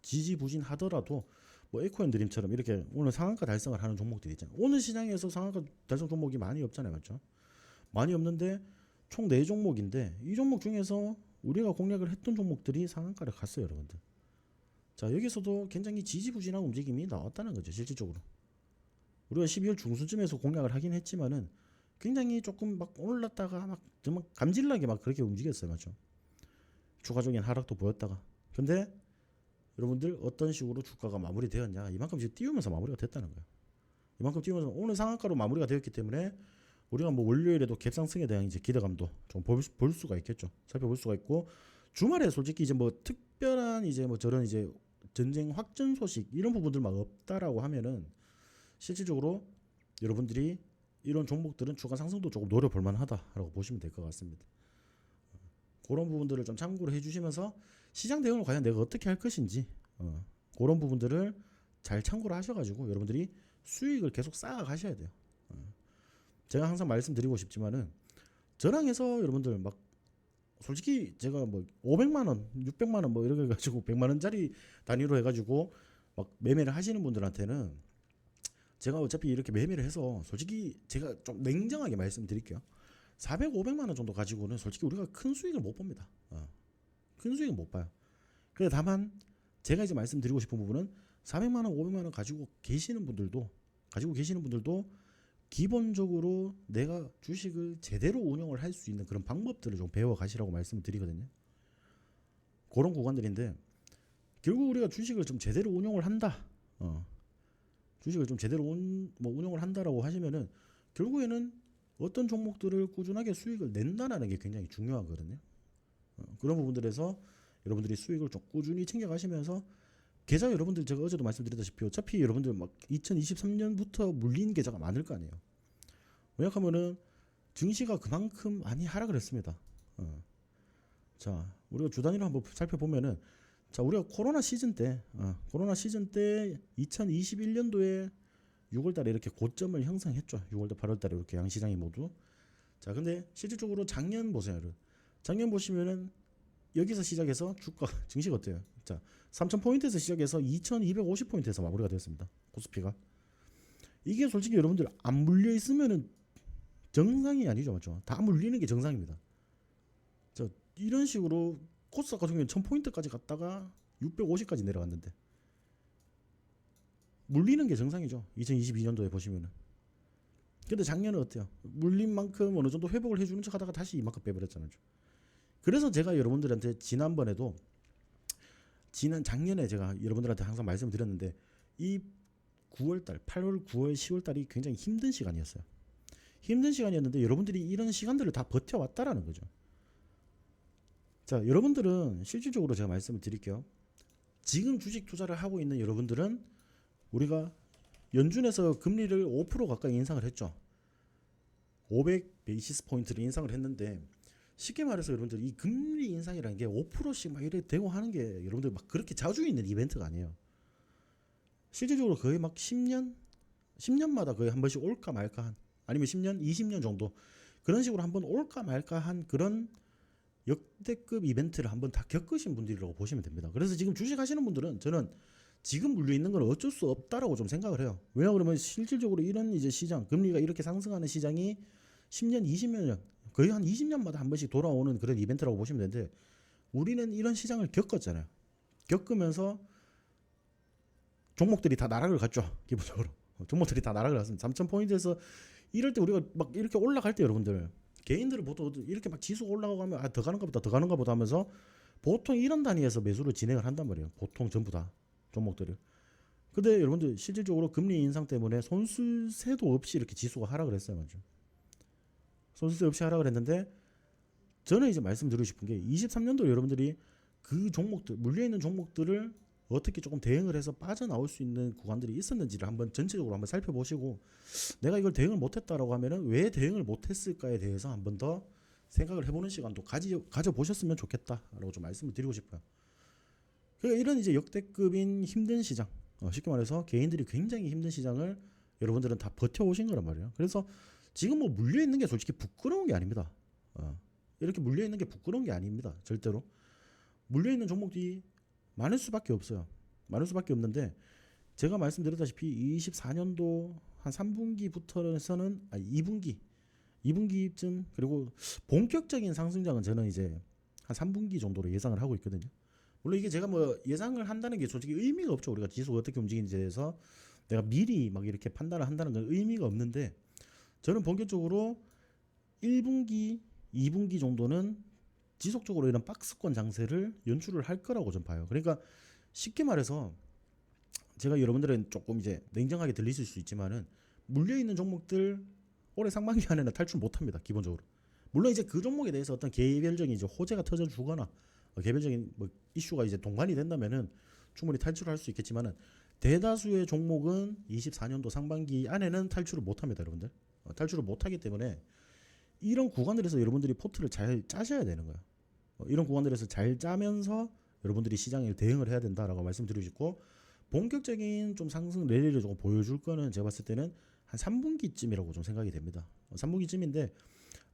지지부진하더라도 뭐 에코앤드림처럼 이렇게 오늘 상한가 달성을 하는 종목들이 있잖아요. 오늘 시장에서 상한가 달성 종목이 많이 없잖아요, 맞죠? 많이 없는데 총 4종목인데 이 종목 중에서 우리가 공략을 했던 종목들이 상한가를 갔어요, 여러분들. 자 여기서도 굉장히 지지부진한 움직임이 나왔다는 거죠. 실질적으로 우리가 12월 중순쯤에서 공략을 하긴 했지만은 굉장히 조금 막 올랐다가 막 정말 감질나게 막 그렇게 움직였어요, 맞죠? 추가적인 하락도 보였다가. 근데 여러분들 어떤 식으로 주가가 마무리되었냐, 이만큼 지금 띄우면서 마무리가 됐다는 거예요. 이만큼 띄우면서 오늘 상한가로 마무리가 되었기 때문에 우리가 뭐 월요일에도 갭상승에 대한 이제 기대감도 좀 볼 수가 있겠죠. 살펴볼 수가 있고, 주말에 솔직히 이제 뭐 특별한 이제 뭐 저런 이제 전쟁 확전 소식 이런 부분들만 없다라고 하면은 실질적으로 여러분들이 이런 종목들은 추가 상승도 조금 노려볼 만하다라고 보시면 될 것 같습니다. 그런 부분들을 좀 참고를 해주시면서 시장 대응을 과연 내가 어떻게 할 것인지 그런 부분들을 잘 참고를 하셔가지고 여러분들이 수익을 계속 쌓아 가셔야 돼요. 제가 항상 말씀드리고 싶지만은 저랑 해서 여러분들 막 솔직히 제가 뭐 500만 원, 600만 원 뭐 이렇게 해가지고 100만 원짜리 단위로 해가지고 막 매매를 하시는 분들한테는 제가 어차피 이렇게 매매를 해서 솔직히 제가 좀 냉정하게 말씀드릴게요. 400, 500만 원 정도 가지고는 솔직히 우리가 큰 수익을 못 봅니다. 큰 수익은 못 봐요. 그런데 다만 제가 이제 말씀드리고 싶은 부분은 400만 원, 500만 원 가지고 계시는 분들도 가지고 계시는 분들도 기본적으로 내가 주식을 제대로 운영을 할 수 있는 그런 방법들을 좀 배워 가시라고 말씀을 드리거든요. 그런 구간들인데 결국 우리가 주식을 좀 제대로 운영을 한다. 주식을 좀 제대로 운영을 한다라고 하시면은 결국에는 어떤 종목들을 꾸준하게 수익을 낸다라는 게 굉장히 중요하거든요. 그런 부분들에서 여러분들이 수익을 좀 꾸준히 챙겨가시면서 계좌 여러분들 제가 어제도 말씀드렸다시피 어차피 여러분들 막 2023년부터 물린 계좌가 많을 거 아니에요. 왜냐하면은 증시가 그만큼 많이 하락을 했습니다. 자, 우리가 주 단위로 한번 살펴보면은 자, 우리가 코로나 시즌 때 2021년도에 6월달에 이렇게 고점을 형성했죠. 6월달, 8월달에 이렇게 양시장이 모두. 자, 근데 실질적으로 작년 보세요. 작년 보시면은 여기서 시작해서 주가 증시가 어때요? 자, 3,000포인트에서 시작해서 2,250포인트에서 마무리가 되었습니다. 코스피가. 이게 솔직히 여러분들 안 물려 있으면은 정상이 아니죠, 맞죠? 다 물리는 게 정상입니다. 자, 이런 식으로 코스닥 같은 경우는 1,000포인트까지 갔다가 650까지 내려갔는데 물리는 게 정상이죠. 2022년도에 보시면은. 근데 작년은 어때요? 물린 만큼 어느 정도 회복을 해주는 척 하다가 다시 이만큼 빼버렸잖아요. 그래서 제가 여러분들한테 지난번에도 작년에 제가 여러분들한테 항상 말씀을 드렸는데 이 9월달, 8월, 9월, 10월달이 굉장히 힘든 시간이었어요. 힘든 시간이었는데 여러분들이 이런 시간들을 다 버텨왔다라는 거죠. 자, 여러분들은 실질적으로 제가 말씀을 드릴게요. 지금 주식 투자를 하고 있는 여러분들은 우리가 연준에서 금리를 5% 가까이 인상을 했죠. 500 베이시스 포인트를 인상을 했는데 쉽게 말해서 여러분들 이 금리 인상이라는 게 5%씩 막 이렇게 되고 하는 게 여러분들 막 그렇게 자주 있는 이벤트가 아니에요. 실질적으로 거의 막 10년마다 거의 한 번씩 올까 말까 한 아니면 10년, 20년 정도 그런 식으로 한번 올까 말까 한 그런 역대급 이벤트를 한번 다 겪으신 분들이라고 보시면 됩니다. 그래서 지금 주식 하시는 분들은 저는 지금 물려 있는 건 어쩔 수 없다라고 좀 생각을 해요. 왜냐 그러면 실질적으로 이런 이제 시장 금리가 이렇게 상승하는 시장이 10년, 20년 거의 한 20년마다 한 번씩 돌아오는 그런 이벤트라고 보시면 되는데 우리는 이런 시장을 겪었잖아요. 겪으면서 종목들이 다 나락을 갔죠. 기본적으로 종목들이 다 나락을 갔습니다. 3,000포인트에서 이럴 때 우리가 막 이렇게 올라갈 때 여러분들 개인들을 보통 이렇게 막 지수가 올라가고 하면 더 가는가 보다 하면서 보통 이런 단위에서 매수를 진행을 한단 말이에요. 보통 전부 다 종목들을. 근데 여러분들 실질적으로 금리 인상 때문에 손쓸새도 없이 이렇게 지수가 하락을 했어요. 맞죠? 손쓸새 없이 하락을 했는데 저는 이제 말씀드리고 싶은 게 23년도 여러분들이 그 종목들 물려있는 종목들을 어떻게 조금 대응을 해서 빠져나올 수 있는 구간들이 있었는지를 한번 전체적으로 한번 살펴보시고 내가 이걸 대응을 못했다라고 하면은 왜 대응을 못했을까에 대해서 한번 더 생각을 해보는 시간도 가져보셨으면 좋겠다라고 좀 말씀을 드리고 싶어요. 그러니까 이런 이제 역대급인 힘든 시장, 쉽게 말해서 개인들이 굉장히 힘든 시장을 여러분들은 다 버텨오신 거란 말이에요. 그래서 지금 뭐 물려있는 게 솔직히 부끄러운 게 아닙니다. 이렇게 물려있는 게 부끄러운 게 아닙니다. 절대로. 물려있는 종목들이 많을 수밖에 없어요. 많을 수밖에 없는데 제가 말씀드렸다시피 24년도 한 3분기부터는 2분기쯤 그리고 본격적인 상승장은 저는 이제 한 3분기 정도로 예상을 하고 있거든요. 물론 이게 제가 뭐 예상을 한다는 게 솔직히 의미가 없죠. 우리가 지수가 어떻게 움직이는지에 대해서 내가 미리 막 이렇게 판단을 한다는 건 의미가 없는데 저는 본격적으로 1분기, 2분기 정도는 지속적으로 이런 박스권 장세를 연출을 할 거라고 좀 봐요. 그러니까 쉽게 말해서 제가 여러분들은 조금 이제 냉정하게 들리실 수 있지만은 물려 있는 종목들 올해 상반기 안에는 탈출 못합니다. 기본적으로. 물론 이제 그 종목에 대해서 어떤 개별적인 이제 호재가 터져 주거나 개별적인 뭐 이슈가 이제 동반이 된다면은 충분히 탈출할 수 있겠지만은 대다수의 종목은 24년도 상반기 안에는 탈출을 못합니다, 여러분들. 탈출을 못하기 때문에 이런 구간들에서 여러분들이 포트를 잘 짜셔야 되는 거예요. 이런 구간들에서 잘 짜면서 여러분들이 시장에 대응을 해야 된다라고 말씀드리고 싶고 본격적인 좀 상승 랠리를 조금 보여줄 거는 제가 봤을 때는 한 3분기쯤이라고 좀 생각이 됩니다. 3분기쯤인데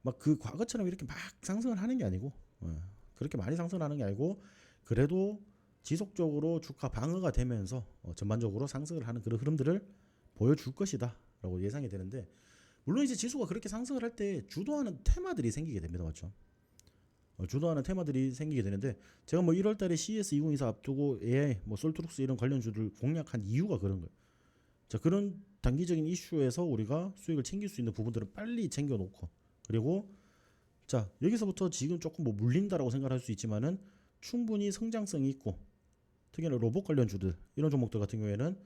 막 그 과거처럼 이렇게 막 상승을 하는 게 아니고 그렇게 많이 상승하는 게 아니고 그래도 지속적으로 주가 방어가 되면서 전반적으로 상승을 하는 그런 흐름들을 보여줄 것이다라고 예상이 되는데 물론 이제 지수가 그렇게 상승을 할 때 주도하는 테마들이 생기게 됩니다. 맞죠? 주도하는 테마들이 생기게 되는데 제가 뭐 1월달에 CES 2024 앞두고 AI, 뭐 솔트룩스 이런 관련주들 공략한 이유가 그런 거예요. 자, 그런 단기적인 이슈에서 우리가 수익을 챙길 수 있는 부분들은 빨리 챙겨 놓고, 그리고 자, 여기서부터 지금 조금 뭐 물린다라고 생각할 수 있지만은 충분히 성장성이 있고, 특히나 로봇 관련주들 이런 종목들 같은 경우에는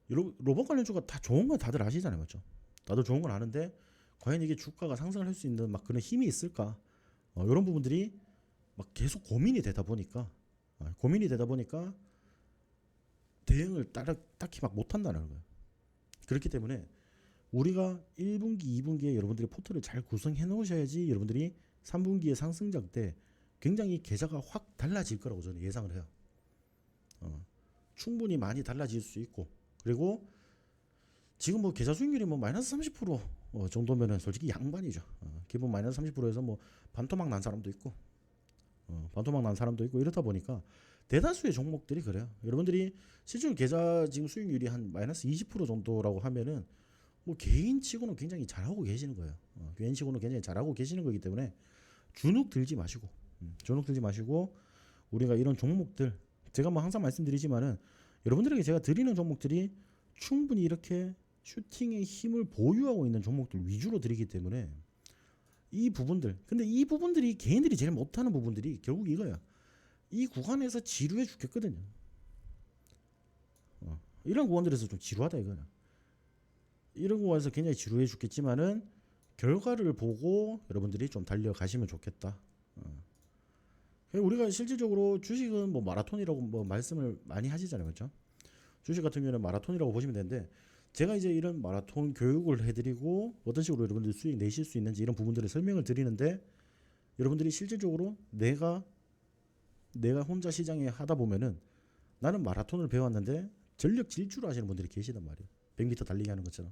로봇 관련주가 다 좋은 건 다들 아시잖아요, 맞죠? 다들 좋은 건 아는데 과연 이게 주가가 상승을 할 수 있는 막 그런 힘이 있을까? 이런 부분들이 막 계속 고민이 되다 보니까 대응을 딱히 막 못한다는 거예요. 그렇기 때문에 우리가 1분기, 2분기에 여러분들이 포트를 잘 구성해 놓으셔야지 여러분들이 3분기의 상승장 때 굉장히 계좌가 확 달라질 거라고 저는 예상을 해요. 충분히 많이 달라질 수 있고, 그리고 지금 뭐 계좌 수익률이 뭐 마이너스 30% 정도면은 솔직히 양반이죠. 기본 마이너스 30%에서 뭐 반토막 난 사람도 있고, 이렇다 보니까 대다수의 종목들이 그래요. 여러분들이 실제로 계좌 지금 수익률이 한 마이너스 20% 정도라고 하면은 뭐 개인치고는 굉장히 잘하고 계시는 거예요. 개인치고는 굉장히 잘하고 계시는 거기 때문에 주눅 들지 마시고, 우리가 이런 종목들, 제가 뭐 항상 말씀드리지만은 여러분들에게 제가 드리는 종목들이 충분히 이렇게 슈팅의 힘을 보유하고 있는 종목들 위주로 드리기 때문에 근데 이 부분들이 개인들이 제일 못하는 부분들이 결국 이거야. 이 구간에서 지루해 죽겠거든요. 이런 구간들에서 좀 지루하다 이거야. 이런 구간에서 굉장히 지루해 죽겠지만은 결과를 보고 여러분들이 좀 달려가시면 좋겠다. 우리가 실질적으로 주식은 뭐 마라톤이라고 뭐 말씀을 많이 하시잖아요, 그렇죠? 주식 같은 경우는 마라톤이라고 보시면 되는데, 제가 이제 이런 마라톤 교육을 해드리고 어떤 식으로 여러분들이 수익 내실 수 있는지 이런 부분들을 설명을 드리는데, 여러분들이 실질적으로 내가 혼자 시장에 하다 보면은 나는 마라톤을 배웠는데 전력 질주를 하시는 분들이 계시단 말이에요. 100m 달리기 하는 것처럼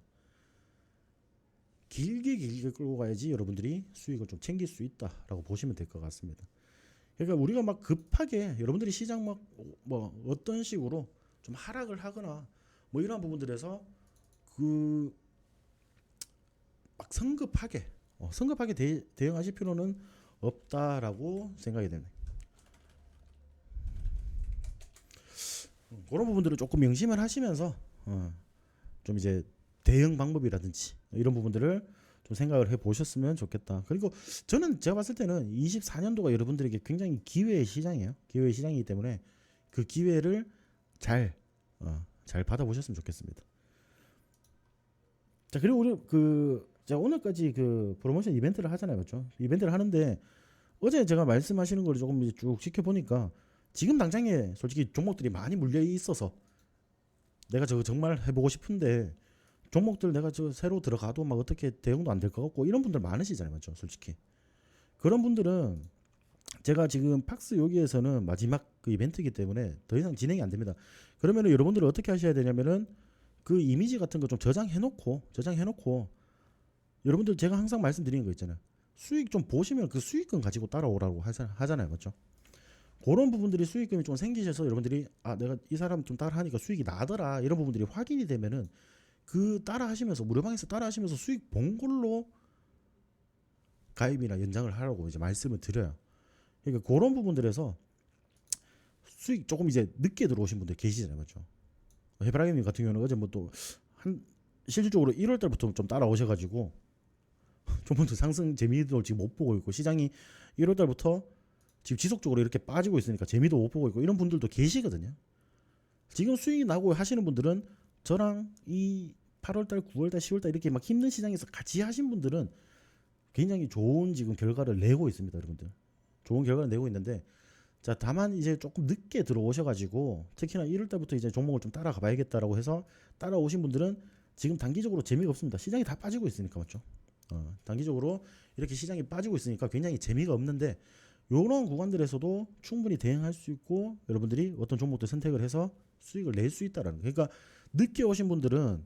길게 끌고 가야지 여러분들이 수익을 좀 챙길 수 있다라고 보시면 될 것 같습니다. 그러니까 우리가 막 급하게 여러분들이 시장 막 뭐 어떤 식으로 좀 하락을 하거나 뭐 이런 부분들에서 그 막 성급하게 대응하실 필요는 없다라고 생각이 됩니다. 그런 부분들을 조금 명심을 하시면서 좀 이제 대응 방법이라든지 이런 부분들을 좀 생각을 해 보셨으면 좋겠다. 그리고 저는 제가 봤을 때는 24년도가 여러분들에게 굉장히 기회의 시장이에요. 기회의 시장이기 때문에 그 기회를 잘 받아보셨으면 좋겠습니다. 자, 그리고 우리 제가 오늘까지 그 프로모션 이벤트를 하잖아요, 그렇죠? 이벤트를 하는데 어제 제가 말씀하시는 걸 조금 이제 쭉 지켜보니까 지금 당장에 솔직히 종목들이 많이 물려 있어서 내가 저거 정말 해보고 싶은데 종목들 내가 저 새로 들어가도 막 어떻게 대응도 안 될 것 같고 이런 분들 많으시잖아요, 맞죠? 솔직히 그런 분들은 제가 지금 팍스 여기에서는 마지막 그 이벤트이기 때문에 더 이상 진행이 안 됩니다. 그러면은 여러분들은 어떻게 하셔야 되냐면은 그 이미지 같은 거 좀 저장해놓고 여러분들 제가 항상 말씀드리는 거 있잖아요. 수익 좀 보시면 그 수익금 가지고 따라오라고 하잖아요, 맞죠? 그런 부분들이 수익금이 좀 생기셔서 여러분들이 내가 이 사람 좀 따라 하니까 수익이 나더라 이런 부분들이 확인이 되면은 그 따라 하시면서 무료방에서 따라 하시면서 수익 본 걸로 가입이나 연장을 하라고 이제 말씀을 드려요. 그러니까 그런 부분들에서 수익 조금 이제 늦게 들어오신 분들 계시잖아요, 맞죠? 해바라기님 같은 경우는 어제 뭐 또 실질적으로 1월 달부터 좀 따라오셔가지고 종목도 상승 재미도 지금 못 보고 있고 시장이 1월 달부터 지금 지속적으로 이렇게 빠지고 있으니까 재미도 못 보고 있고 이런 분들도 계시거든요. 지금 수익이 나고 하시는 분들은 저랑 이 8월달, 9월달, 10월달 이렇게 막 힘든 시장에서 같이 하신 분들은 굉장히 좋은 지금 결과를 내고 있습니다, 여러분들. 좋은 결과를 내고 있는데, 자, 다만 이제 조금 늦게 들어오셔가지고 특히나 1월달부터 이제 종목을 좀 따라가 봐야겠다라고 해서 따라오신 분들은 지금 단기적으로 재미가 없습니다. 시장이 다 빠지고 있으니까, 맞죠? 단기적으로 이렇게 시장이 빠지고 있으니까 굉장히 재미가 없는데 이런 구간들에서도 충분히 대응할 수 있고 여러분들이 어떤 종목들 선택을 해서 수익을 낼 수 있다라는 거. 그러니까 늦게 오신 분들은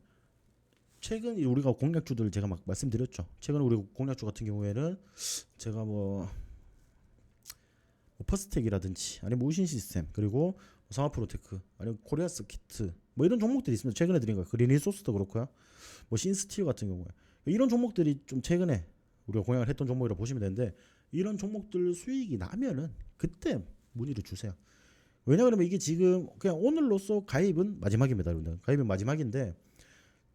최근 우리가 공략주들 제가 막 말씀드렸죠. 최근 우리 공략주 같은 경우에는 제가 뭐 퍼스텍이라든지 아니면 우신 시스템 그리고 상하프로테크 아니면 코리아스키트 뭐 이런 종목들이 있습니다. 최근에 드린 거예요. 그린리소스도 그렇고요. 뭐 신스티어 같은 경우에 이런 종목들이 좀 최근에 우리가 공략을 했던 종목이라고 보시면 되는데 이런 종목들 수익이 나면은 그때 문의를 주세요. 왜냐 그러면 이게 지금 그냥 오늘로써 가입은 마지막입니다, 여러분들. 가입은 마지막인데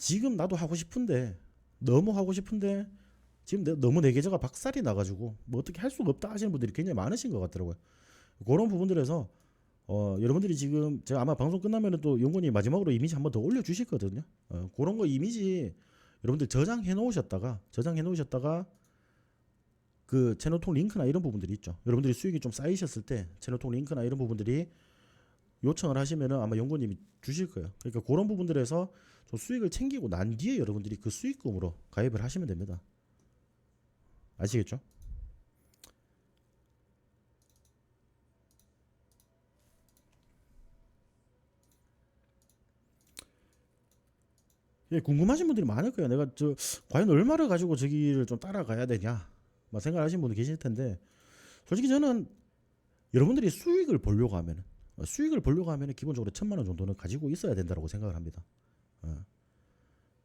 지금 나도 하고 싶은데 너무 하고 싶은데 지금 너무 내 계좌가 박살이 나가지고 뭐 어떻게 할 수가 없다 하시는 분들이 굉장히 많으신 것 같더라고요. 그런 부분들에서 여러분들이 지금 제가 아마 방송 끝나면은 또 용건이 마지막으로 이미지 한번 더 올려주실 거거든요. 그런 거 이미지 여러분들 저장해 놓으셨다가 그 채널통 링크나 이런 부분들이 있죠. 여러분들이 수익이 좀 쌓이셨을 때 채널통 링크나 이런 부분들이 요청을 하시면은 아마 연구님이 주실 거예요. 그러니까 그런 부분들에서 좀 수익을 챙기고 난 뒤에 여러분들이 그 수익금으로 가입을 하시면 됩니다. 아시겠죠? 예, 궁금하신 분들이 많을 거예요. 내가 과연 얼마를 가지고 저기를 좀 따라가야 되냐, 막 생각하시는 분도 계실 텐데, 솔직히 저는 여러분들이 수익을 보려고 하면은 기본적으로 1,000만 원 정도는 가지고 있어야 된다고 생각을 합니다.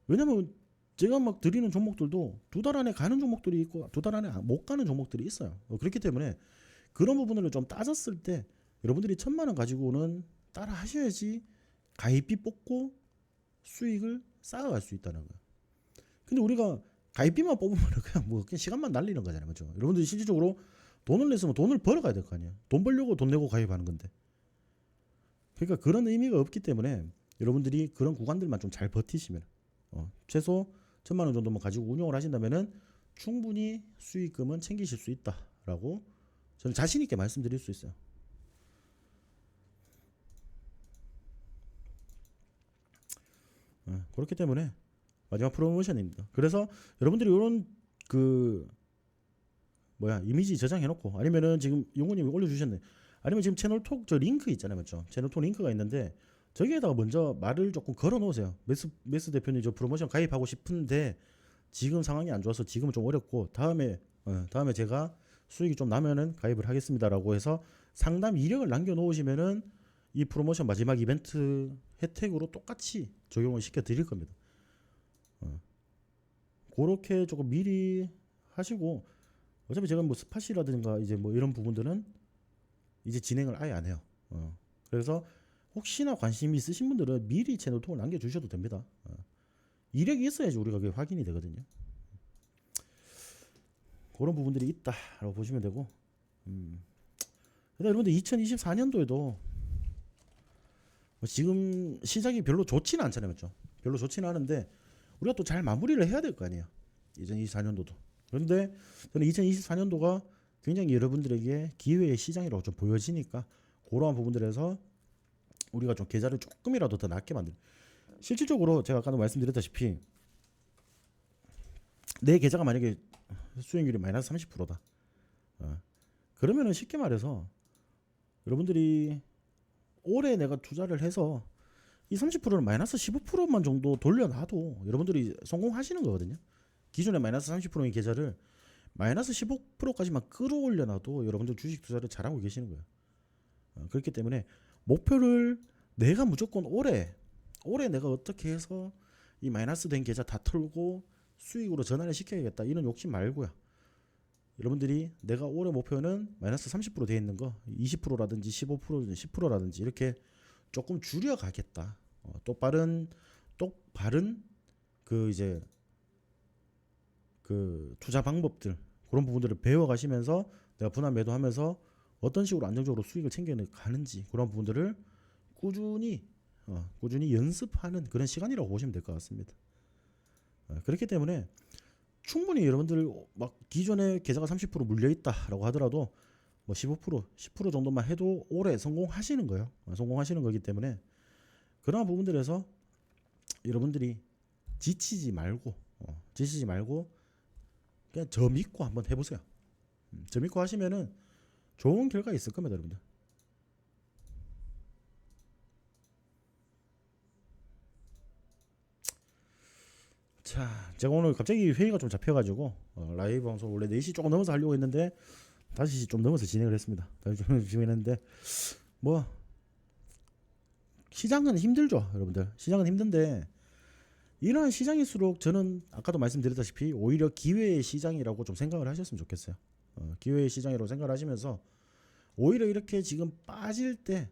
왜냐면 제가 막 드리는 종목들도 2달 안에 가는 종목들이 있고 2달 안에 못 가는 종목들이 있어요. 그렇기 때문에 그런 부분을 좀 따졌을 때 여러분들이 1,000만 원 가지고는 따라 하셔야지 가입비 뽑고 수익을 쌓아갈 수 있다는 거예요. 근데 우리가 가입비만 뽑으면 그냥 그냥 시간만 날리는 거잖아요. 그렇죠? 여러분들이 실질적으로 돈을 냈으면 돈을 벌어가야 될 거 아니에요. 돈 벌려고 돈 내고 가입하는 건데. 그러니까 그런 의미가 없기 때문에 여러분들이 그런 구간들만 좀 잘 버티시면 최소 1,000만 원 정도만 가지고 운용을 하신다면은 충분히 수익금은 챙기실 수 있다라고 저는 자신 있게 말씀드릴 수 있어요. 그렇기 때문에 마지막 프로모션입니다. 그래서 여러분들이 이런 그 이미지 저장해놓고 아니면은 지금 용호님이 올려주셨네. 아니면 지금 채널톡 저 링크 있잖아요, 맞죠? 채널톡 링크가 있는데 저기에다가 먼저 말을 조금 걸어 놓으세요. 메스 대표님 저 프로모션 가입하고 싶은데 지금 상황이 안 좋아서 지금은 좀 어렵고 다음에 제가 수익이 좀 나면은 가입을 하겠습니다라고 해서 상담 이력을 남겨 놓으시면은 이 프로모션 마지막 이벤트 혜택으로 똑같이 적용을 시켜 드릴 겁니다. 그렇게 조금 미리 하시고 어차피 제가 뭐 스팟이라든가 이제 뭐 이런 부분들은 이제 진행을 아예 안 해요. 그래서 혹시나 관심이 있으신 분들은 미리 채널통을 남겨주셔도 됩니다. 이력이 있어야지 우리가 그게 확인이 되거든요. 그런 부분들이 있다라고 보시면 되고, 여러분들 2024년도에도 지금 시작이 별로 좋지는 않잖아요, 맞죠? 별로 좋지는 않은데 우리가 또 잘 마무리를 해야 될 거 아니에요. 2024년도도. 그런데 저는 2024년도가 굉장히 여러분들에게 기회의 시장이라고 좀 보여지니까 그러한 부분들에서 우리가 좀 계좌를 조금이라도 더 낮게 만들. 실질적으로 제가 아까도 말씀드렸다시피 내 계좌가 만약에 수익률이 마이너스 30%다. 그러면은 쉽게 말해서 여러분들이 올해 내가 투자를 해서 이 30%는 마이너스 15%만 정도 돌려놔도 여러분들이 성공하시는 거거든요. 기존에 마이너스 30%인 계좌를 마이너스 15%까지만 끌어올려놔도 여러분들 주식 투자를 잘하고 계시는 거예요. 그렇기 때문에 목표를 내가 무조건 올해 내가 어떻게 해서 이 마이너스 된 계좌 다 털고 수익으로 전환을 시켜야겠다 이런 욕심 말고요. 여러분들이 내가 올해 목표는 마이너스 30% 되어 있는 거 20%라든지 15%든지 10%라든지 이렇게 조금 줄여 가겠다. 똑바른 그 이제 그 투자 방법들 그런 부분들을 배워 가시면서 내가 분할 매도하면서 어떤 식으로 안정적으로 수익을 챙겨 가는지 그런 부분들을 꾸준히 연습하는 그런 시간이라고 보시면 될 것 같습니다. 그렇기 때문에 충분히 여러분들 막 기존에 계좌가 30% 물려 있다라고 하더라도 뭐 15%, 10% 정도만 해도 올해 성공하시는 거예요. 성공하시는 거기 때문에 그러한 부분들에서 여러분들이 지치지 말고 그냥 저 믿고 한번 해보세요. 저 믿고 하시면은 좋은 결과 있을 겁니다, 여러분들. 자, 제가 오늘 갑자기 회의가 좀 잡혀가지고 라이브 방송 원래 4시 조금 넘어서 하려고 했는데 5시 좀 넘어서 진행을 했습니다. 진행했는데 뭐 시장은 힘들죠, 여러분들. 시장은 힘든데 이러한 시장일수록 저는 아까도 말씀드렸다시피 오히려 기회의 시장이라고 좀 생각을 하셨으면 좋겠어요. 기회의 시장이라고 생각을 하시면서 오히려 이렇게 지금 빠질 때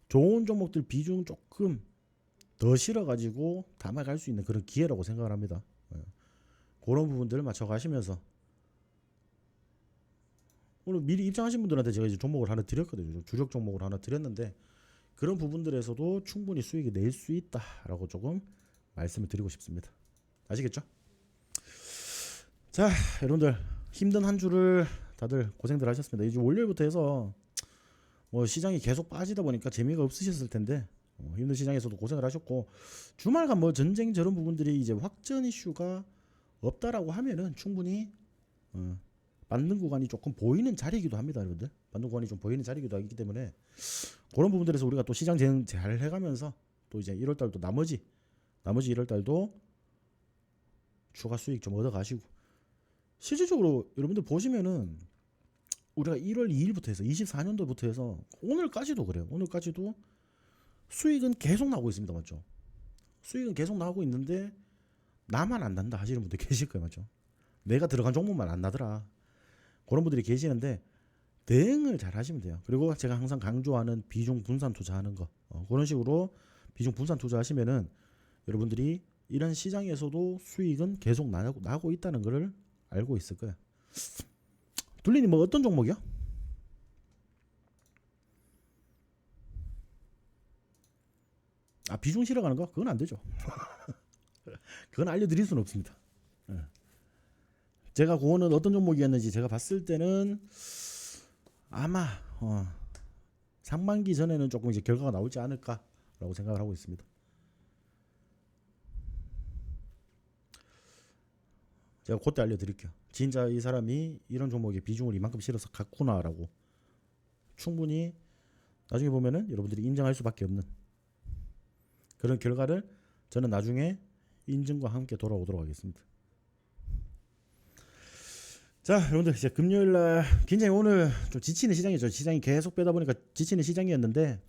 좋은 종목들 비중 조금 더 실어가지고 담아갈 수 있는 그런 기회라고 생각을 합니다. 그런 부분들을 맞춰 가시면서 오늘 미리 입장하신 분들한테 제가 이제 종목을 하나 드렸거든요. 주력 종목을 하나 드렸는데 그런 부분들에서도 충분히 수익이 낼 수 있다라고 조금 말씀을 드리고 싶습니다. 아시겠죠? 자, 여러분들 힘든 한 주를 다들 고생들 하셨습니다. 이제 월요일부터 해서 뭐 시장이 계속 빠지다 보니까 재미가 없으셨을 텐데 힘든 시장에서도 고생을 하셨고 주말간 뭐 전쟁 저런 부분들이 이제 확전 이슈가 없다라고 하면은 충분히 맞는 구간이 조금 보이는 자리이기도 합니다, 여러분들. 맞는 구간이 좀 보이는 자리이기도 하기 때문에 그런 부분들에서 우리가 또 시장 재생 잘 해가면서 또 이제 1월달도 나머지 1월달도 추가 수익 좀 얻어가시고 실질적으로 여러분들 보시면은 우리가 1월 2일부터 해서 24년도부터 해서 오늘까지도 그래요. 오늘까지도 수익은 계속 나오고 있습니다, 맞죠? 수익은 계속 나오고 있는데 나만 안 난다 하시는 분들 계실 거예요, 맞죠? 내가 들어간 종목만 안 나더라. 그런 분들이 계시는데 대응을 잘 하시면 돼요. 그리고 제가 항상 강조하는 비중 분산 투자하는 거 그런 식으로 비중 분산 투자하시면은 여러분들이 이런 시장에서도 수익은 계속 나고 있다는 것을 알고 있을 거예요. 둘리님 뭐 어떤 종목이요? 아, 비중 실어가는 거? 그건 안 되죠. 그건 알려드릴 수는 없습니다. 제가 그거는 어떤 종목이었는지 제가 봤을 때는 아마 상반기 전에는 조금 이제 결과가 나올지 않을까라고 생각을 하고 있습니다. 제가 그때 알려드릴게요. 진짜 이 사람이 이런 종목에 비중을 이만큼 실어서 갔구나라고 충분히 나중에 보면은 여러분들이 인정할 수밖에 없는 그런 결과를 저는 나중에 인증과 함께 돌아오도록 하겠습니다. 자, 여러분들 이제 금요일날 굉장히 오늘 좀 지치는 시장이죠. 시장이 계속 빼다 보니까 지치는 시장이었는데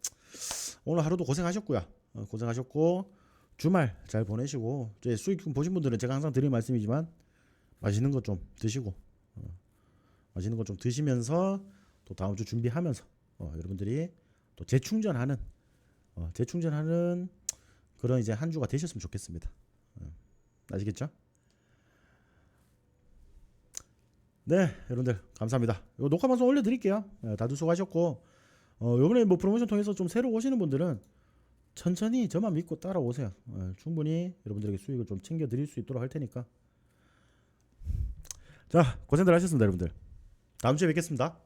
오늘 하루도 고생하셨고요. 고생하셨고 주말 잘 보내시고 이제 수익 보신 분들은 제가 항상 드리는 말씀이지만 맛있는 거 좀 드시고 맛있는 거 좀 드시면서 또 다음 주 준비하면서 여러분들이 또 재충전하는 그런 이제 한 주가 되셨으면 좋겠습니다. 아시겠죠? 네, 여러분들 감사합니다. 이거 녹화 방송 올려드릴게요. 다들 수고하셨고 이번에 뭐 프로모션 통해서 좀 새로 오시는 분들은 천천히 저만 믿고 따라오세요. 충분히 여러분들에게 수익을 좀 챙겨드릴 수 있도록 할 테니까. 자, 고생들 하셨습니다, 여러분들. 다음 주에 뵙겠습니다.